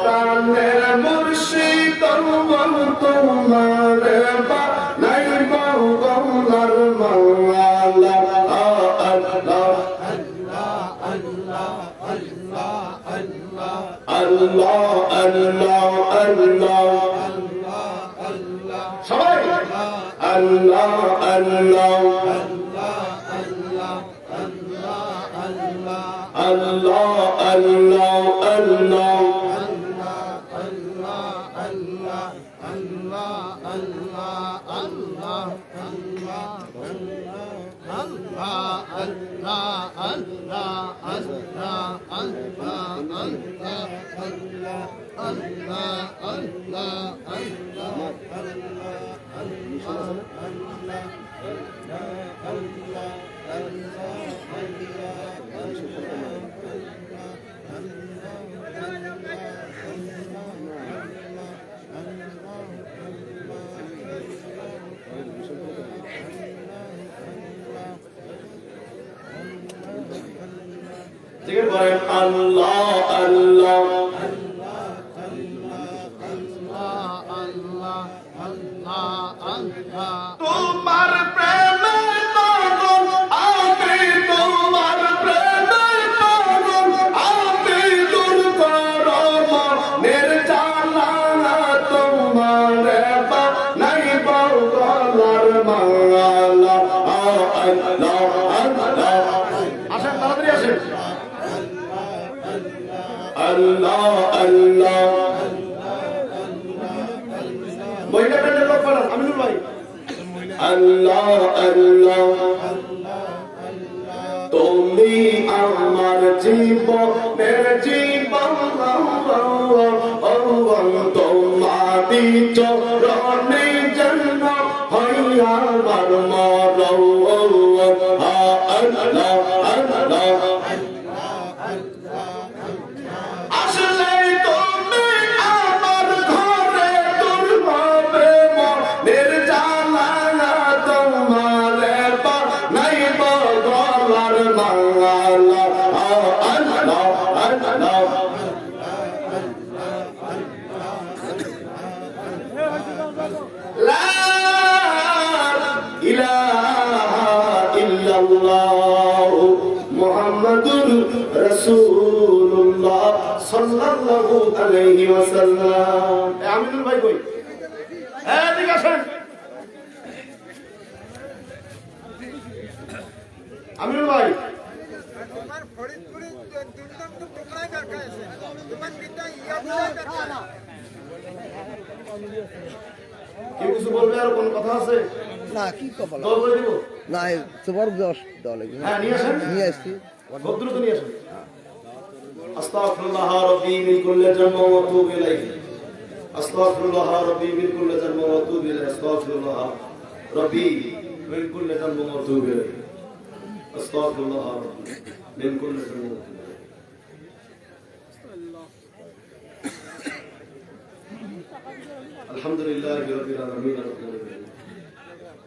প্রাণের মুর্শিদ, তোমারে বানাইব গৌলার মাওলা, আল্লাহ আল্লাহ আল্লাহ আল্লাহ। সবাই আল্লাহ আল্লাহ আল্লাহ আল্লাহ আল্লাহ। জিকির করেন আল্লাহ আল্লাহ তোমার প্রেমে পাগল আমি, তোমার প্রেমে পাগল আমি, দূর করো মনের জ্বালা, তোমার বানাইব গলার মালা, আল্লাহ আল্লাহ। আসেন তাড়াতাড়ি আসেন। আল্লাহ আল্লাহ। মহিলা প্যান্ডেল লোক পাঠান, আমিনুল ভাই। আল্লাহ আল্লাহ। তুমি আমার জীবনের জীবন, তোমারি চরণে জন্ম হইয়া আমার মরণ, আল্লাহ আল্লাহ। আসলে তুমি আমার ঘরে তুলবে মনের জ্বালা, তোমারে বানাইব গলার মালা, আল্লাহ আল্লাহ। লা ইলাহা ইল্লাল্লাহ মুহাম্মাদুর রাসূলুল্লাহ সাল্লাল্লাহু আলাইহি ওয়াসাল্লাম। আমিনুল ভাই কই? ঠিক আছেন? আমিনুল ভাই তোমার ফরিদপুরে দুর্দান্ত প্রোগ্রাম দরকার আছে, তোমার পিতা ইয়া বলে দরকার না। কেউ কিছু বলবে? আর কোন কথা আছে? না কি কপাল দোয়া করে দিব না তোমার দশ দেওয়া লাগবে হ্যাঁ নিয়ে আসেন নিয়ে আসছি খুব দ্রুত নিয়ে আসেন আস্তাগফিরুল্লাহ রাব্বি মিন কুল্লি যানবি ওয়া আতুবু ইলাইহি আস্তাগফিরুল্লাহ রাব্বি মিন কুল্লি যানবি ওয়া আতুবু ইলাইহি আস্তাগফিরুল্লাহ রাব্বি মিন কুল্লি যানবি ওয়া আতুবু ইলাইহি আস্তাগফিরুল্লাহ রাব্বি মিন কুল্লি যানবি ওয়া আতুবু ইলাইহি আলহামদুলিল্লাহি রাব্বিল আলামিন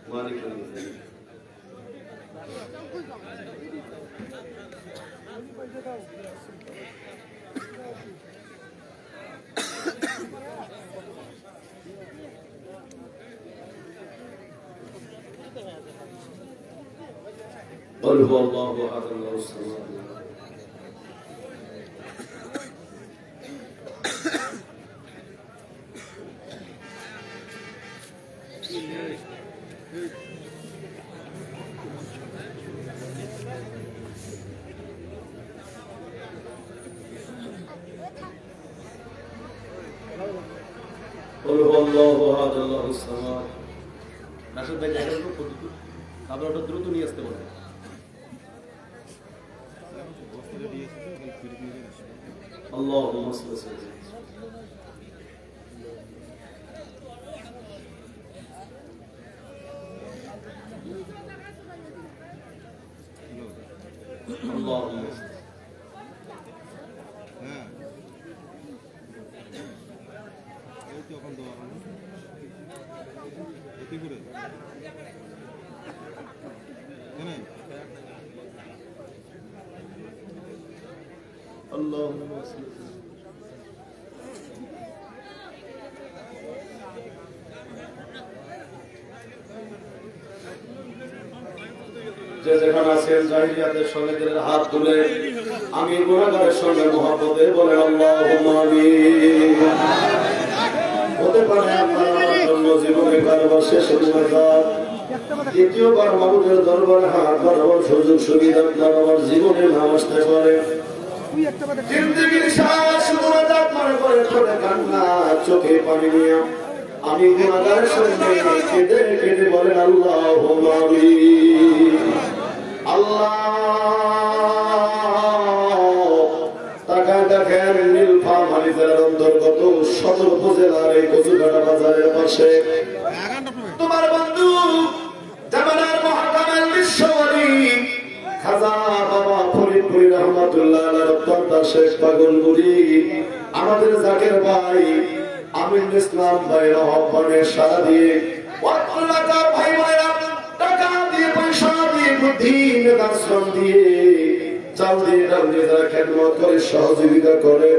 মালিক ইয়াউমিদ্দিন قل هو الله احد الله الصمد قل هو الله احد الله الصمد রাশিদ ভাই জায়গা তো কতটুকু তারপর ওটা দ্রুত নিয়ে আসতে বলে اللهم صل وسلم اللهم صل اللهم صل যে যেখানে আছেন জাহিলিয়াতের সঙ্গে দিলের হাত তুলে আমি গুনাহগারের সঙ্গে মহব্বতে বলেন আল্লাহুম্মা আমিন হতে পারে আপনার আমার জন্য জীবনে কারবার শেষ হয়ে যায় দ্বিতীয়বার মাবুদের দরবারে হাত বাড়াবার সুযোগ সুবিধা আপনার আমার জীবনে না আসতে পারে জিন্দেগির শ্বাস মুনাজাত মনে করে ঠোঁটে কান্না চোখে পানি নিয়ে আমি গুনাহগারের সঙ্গে কেঁদে কেঁদে বলেন আল্লাহুম্মা আমিন আল্লাহ তাকায় দেখেন নীলফামারী জেলার অন্তর্গত সদর উপজেলার এই কচুকাটা বাজারের পাশে তোমার বন্ধু জামানার মহাকামেল বিশ্বওয়ালী খাজা বাবা ফরিদপুরি রহমাতুল্লাহ আলাইহি অত্যন্ত শেষ পাগলপুরি আমাদের জাকের ভাই আমিন ইসলাম ভাই রহমানের সারা দিয়ে ওয়াক্তলাকার ভাই বোনেরা টাকা দিয়ে পয়সা দিয়ে বুদ্ধি মেধার শ্রম দিয়ে চাল দিয়ে ডাল দিয়ে যারা খেদমত করে সহযোগিতা করে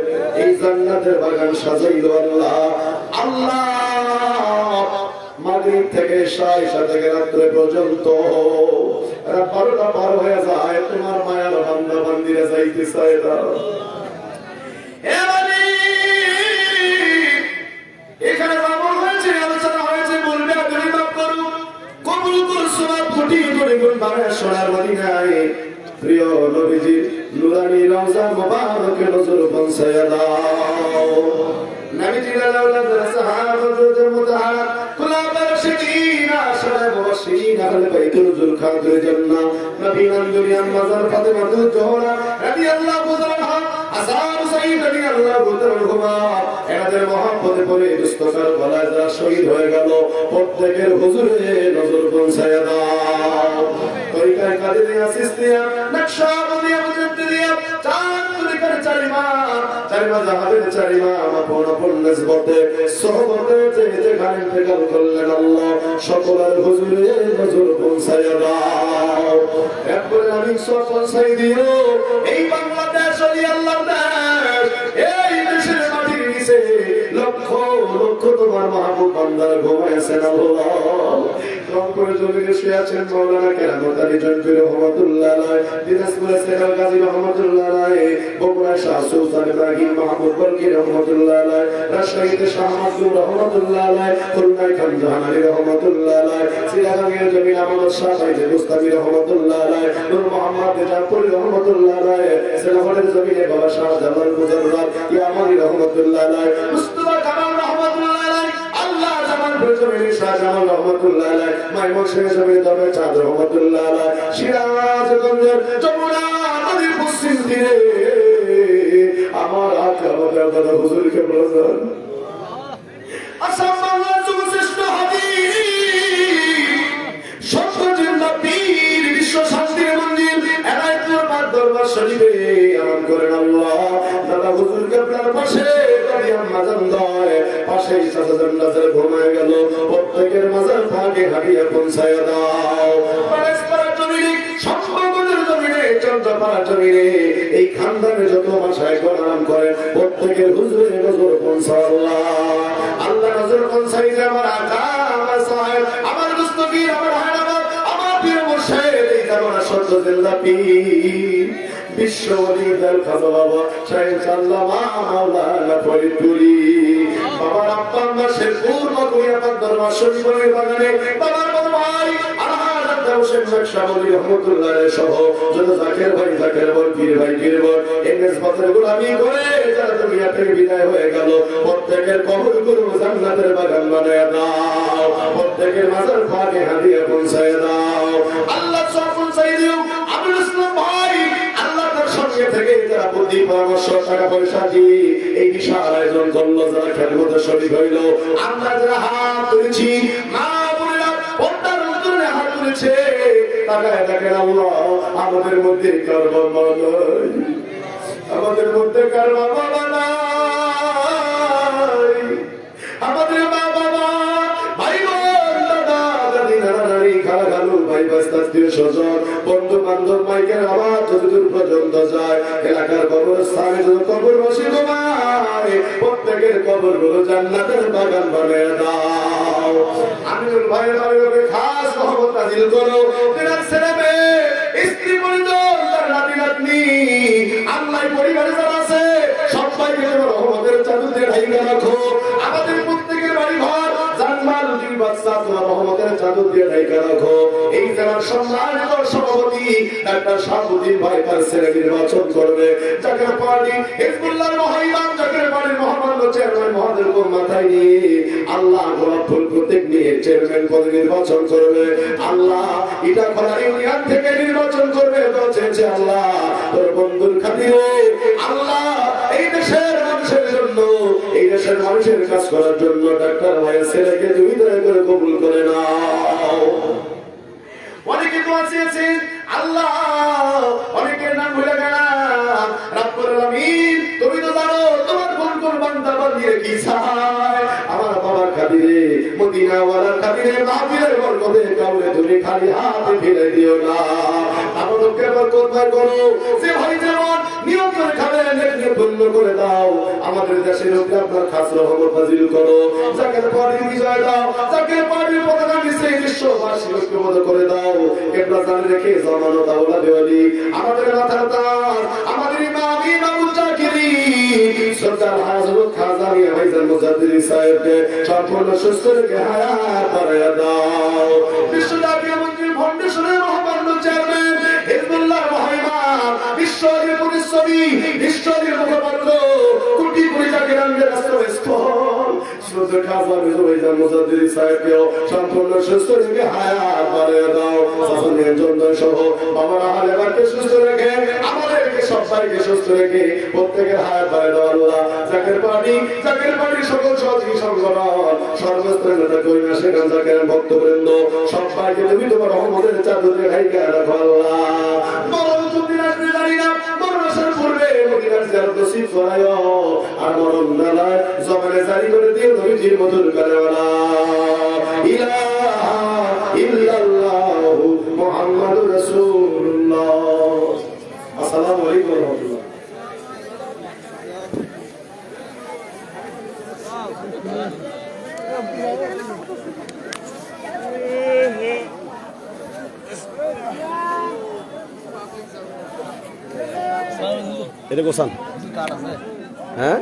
এই জান্নাতের বাগান সাজাইল আল্লাহ আল্লাহ মাগরিব থেকে ঈশা থেকে রাত্রে পর্যন্ত রাত 12টা পার হয়ে যায় তোমার মায়ার বান্দা বান্দিরা যাইতে চায় না এখানে আমল হয়েছে আলোচনা হয়েছে বলবে আপনি মাফ করুন কবুল করুন সওয়াব কোটি কোটি গুণ বাড়ায় সোনার মদিনায় প্রিয় নবীজির নুরানি রওজা মুবারকে নজর পৌঁছায়া দাও নবীজির আওলাদের সাহাবাদের মুতাহারা কুলাবার শিকিনা সাহেব ওয়াসিনা আহলে বাইতুল জুলখাতুল জান্নাহ নবী নন্দুরিয়ান মাজার ফাতেমা জোহরা রাদিয়াল্লাহু তাআলা আসার সাইদ রাদিয়াল্লাহু তাআলা এনাদের মহব্বতে পড়ে দুস্তকার গলায় যারা শহীদ হয়ে গেল প্রত্যেকের হুজুরে নজর পৌঁছায়া দাও তরিকায় কাদেরিয়া সিস্তিয়া নকশবন্দিয়া মুজাদ্দিদিয়া চার তরিকার চারিমা জাহাবের চারিমা আপন নিসবতে সোহবতে যে গান ফেকাল করলেন আল্লাহ সকলের হুজুরে নজর পৌঁছায়া দাও একবার আমি সব পৌঁছাই দিও এই বাংলাদেশ ওই আল্লাহর দেশ এই দেশের মাটির নিচে লক্ষ লক্ষ তোমার মাহবুব বান্দার ঘুমাইছেন আল্লাহ রংপুরে জমিনে শুয়ে আছেন মাওলানা কেরামত আলী জয়ন্তী রহমাতুল্লাহ আলাইহি দিনাজপুরে সেরাল গাজী রহমাতুল্লাহ আলাইহি বগুড়ায় শাহ সুলতান ইব্রাহিম মাহমুদ বরকি রহমাতুল্লাহ আলাইহি রাজশাহীতে শাহ মাসুদ রহমাতুল্লাহ আলাইহি খুলনায় খান জাহান আলী রহমাতুল্লাহ আলাইহি সিরাজগঞ্জের জমিন আমানত শাহ সাইদ মুস্তাফি রহমাতুল্লাহ আলাইহি নূর মোহাম্মদ জাফরি রহমাতুল্লাহ আলাইহি সিরাজগঞ্জের জমিনে বাবা শাহ জালাল মুজাররদ ইয়ামানি রহমাতুল্লাহ আলাইহি মুস্তাফা কামাল রহমাতুল্লাহ আলাইহি আল্লাহ জামান জমিনে শাহজাহান রহমতুল্লাহ আলাইহি, ময়মনসিংহের জমিনে দরবার চাঁদ রহমতুল্লাহ আলাইহি, সিরাজগঞ্জের যমুনা নদীর পশ্চিম তীরে আমার আকা আমাদের দাদা হুজুরকে বলেছেন আসাম বাংলার যুবশ্রেষ্ঠ হাদিস সত্যজিন্দা পীর বিশ্ব শান্তির মন্দির এনায়েতপুর পাক দরবার শরীফে আরাম করেন আল্লাহ দাদা হুজুরকে আপনার পাশে দাদি আম্মা জানদায় পাশেই চাচা নাজার ঘুমায় গেল প্রত্যেকের মাজার পাকে হাঁটিয়ে পৌঁছায় দাও পারস্পরিক জমিনে সম্পর্কের জমিনে চন্দ্রপাড়া জমিনে এই খানদানে যত মাসায় আরাম করেন প্রত্যেকের হুজুরের নজর পৌঁছায় আল্লাহ আল্লাহ নজর পৌঁছাই যে আমার আকা আমার সাহেব আমার মুস্তাকির আমার হায়দার আমার প্রিয় মুর্শিদ এই জামানা সত্য জিন্দা পীর বিশ্ব ওলিদের খাজা বাবা শাইখ আল্লামা মাওলানা ফরিদপুরি বাবার আব্বা আম্মা শেরপুর মকুমিয়া পাক দরবার শরীফের বাগানে বাবার বড় ভাই আলহাজ হোসেন নকশবন্দি রহমাতুল্লাহ আলাইহি সহ যত জাকের ভাই জাকের বল পীর ভাই পীর বল এনএস বাজারে গোলামি করে যারা দুনিয়া থেকে বিদায় হয়ে গেল প্রত্যেকের কবর গুলো জান্নাতের বাগান বানায় দাও প্রত্যেকের মাজার পাকে হাদিয়া পৌঁছায় দাও আল্লাহ সব পৌঁছাই দিও আব্দুল ইসলাম ভাই আল্লাহ তার সঙ্গে থেকে যারা বুদ্ধি পরামর্শ টাকা পয়সা দিয়ে এই বিশাল আয়োজন করলো যারা খেদমতে শরীক হইল আমরা যারা হাত তুলেছি মা বোনেরা পর্দার উত্তরে হাত তুলেছে তাকায় দেখেন আল্লাহ আমাদের মধ্যে কার বাবা নাই আমাদের মধ্যে কার বাবা নাই আমাদের মা বাবা ভাই বোন দাদা দাদি নানা নানি খালা খালু ভাই বাস্তাত্মীয় স্বজন বন্ধু বান্ধব মাইকের আওয়াজ যতদূর পর্যন্ত যায় এলাকার কবরস্থানে যত কবর বসে তোমায় প্রত্যেকের কবর গুলো জান্নাতের বাগান বানিয়ে দাও আমিনুল ভাইয়ের বাড়িতে খাস রহমত নাজিল করো তেনার ছেলে মেয়ে স্ত্রী পরিজন তার নাতি নাতনি আল্লাহ পরিবারে যারা আছে সবাইকে তোমার রহমতের চাদর দিয়ে ঢাইকা রাখো আমাদের প্রত্যেকের বাড়ি ঘর জানমাল দুই বাচ্চা তোমার রহমতের চাদর দিয়ে ঢাইকা রাখো এই জেলার সম্মানিত সভাপতি ডাক্তার শাহাবুদ্দিন ভাই তার ছেলে নির্বাচন করবে জাকের পার্টি হিজবুল্লাহর মহাইমাম জাকের পার্টির মহামান্য চেয়ারম্যান মহাদেরকে মাথায় নিয়ে আল্লাহ গোলাপ ফুল প্রত্যেক নিয়ে চেয়ারম্যান পদে নির্বাচন করবে আল্লাহ এটা খোলা ইউনিয়ন থেকে নির্বাচন করবে বলছে আল্লাহ তোর বন্ধুর খাতিরে আল্লাহ এই দেশের মানুষের জন্য এই দেশের মানুষের কাজ করার জন্য ডাক্তার ভাইয়ের ছেলেকে তুমি দয়া করে কবুল করে নাও অনেকে তো আছে আল্লাহ অনেকের নাম ভুলে গেলাম রব্বুল আলামিন তুমি তো জানো তোমার কোন কোন বান্দা বান্দির কি চায় আমার বাবার খাতিরে মদিনা ওয়ালার খাতিরে মাহফিলের বরকতে কাউরে তুমি খালি হাতে ফেলে দিও না আমাদেরকে বরকত করো যে ভাই যেমন নিয়ম করে খাবে নেকিয়ে পূর্ণ করে দাও আমাদের দেশের উপরে আপনার খাস রহমত নাজিল করো জাকের পার্টির বিজয় দাও জাকের পার্টির পতাকা নিচে বিশ্ববাসী ঐক্যবদ্ধ করে দাও কেবলা জানে রেখে জামানত আওলাদে ওয়ালি আমাদের মাথার তাজ আমাদের ইমাম ইমামুল জাকিরি সরদার হযরত খাজা মিয়া ভাইজান মুজাদ্দিদি সাহেবকে সম্পূর্ণ সুস্থ রেখে হায়াত বাড়ায়া দাও বিশ্বজাতীয় মন্ত্রী ফাউন্ডেশনের মহামান্য চেয়ারম্যান হিজবুল্লাহর মহাইমাম বিশ্বজীব পরিশ্রমী বিশ্বজীব মুখপাত্র কোটি কোটি জাকিরানদের আশ্রয়স্থল সরদার খাজা মিয়া ভাইজান মুজাদ্দিদি সাহেবকে সম্পূর্ণ সুস্থ রেখে হায়াত বাড়ায়া দাও সাসনের জন্য সহ বাবার আহলেবাকে সুস্থ রেখে আমাদেরকে সবাইকে সুস্থ রেখে প্রত্যেকের হায়াত বাড়ায় দাও আল্লাহ জাকের পার্টি সকল সহযোগী সংগঠন সর্বস্তরের নেতা কর্মী সেখান জাকের ভক্তবৃন্দ সবাইকে তুমি তোমার রহমতের চাদরে ঢাইকা রাখো আল্লাহ মরণ তুমি রাখতে জানি না মরণ আসার পূর্বে মদিনার জিয়ারত নসিব করায়ো আর মরণ বেলায় জবানে জারি করে দিও নবীজির মধুর কালেওয়ালা ইলাহা ইল্লাল্লাহু মুহাম্মাদুর রাসূলুল্লাহ আসসালামু আলাইকুম ওয়া রাহমাতুল্লাহ এটা গোসান হ্যাঁ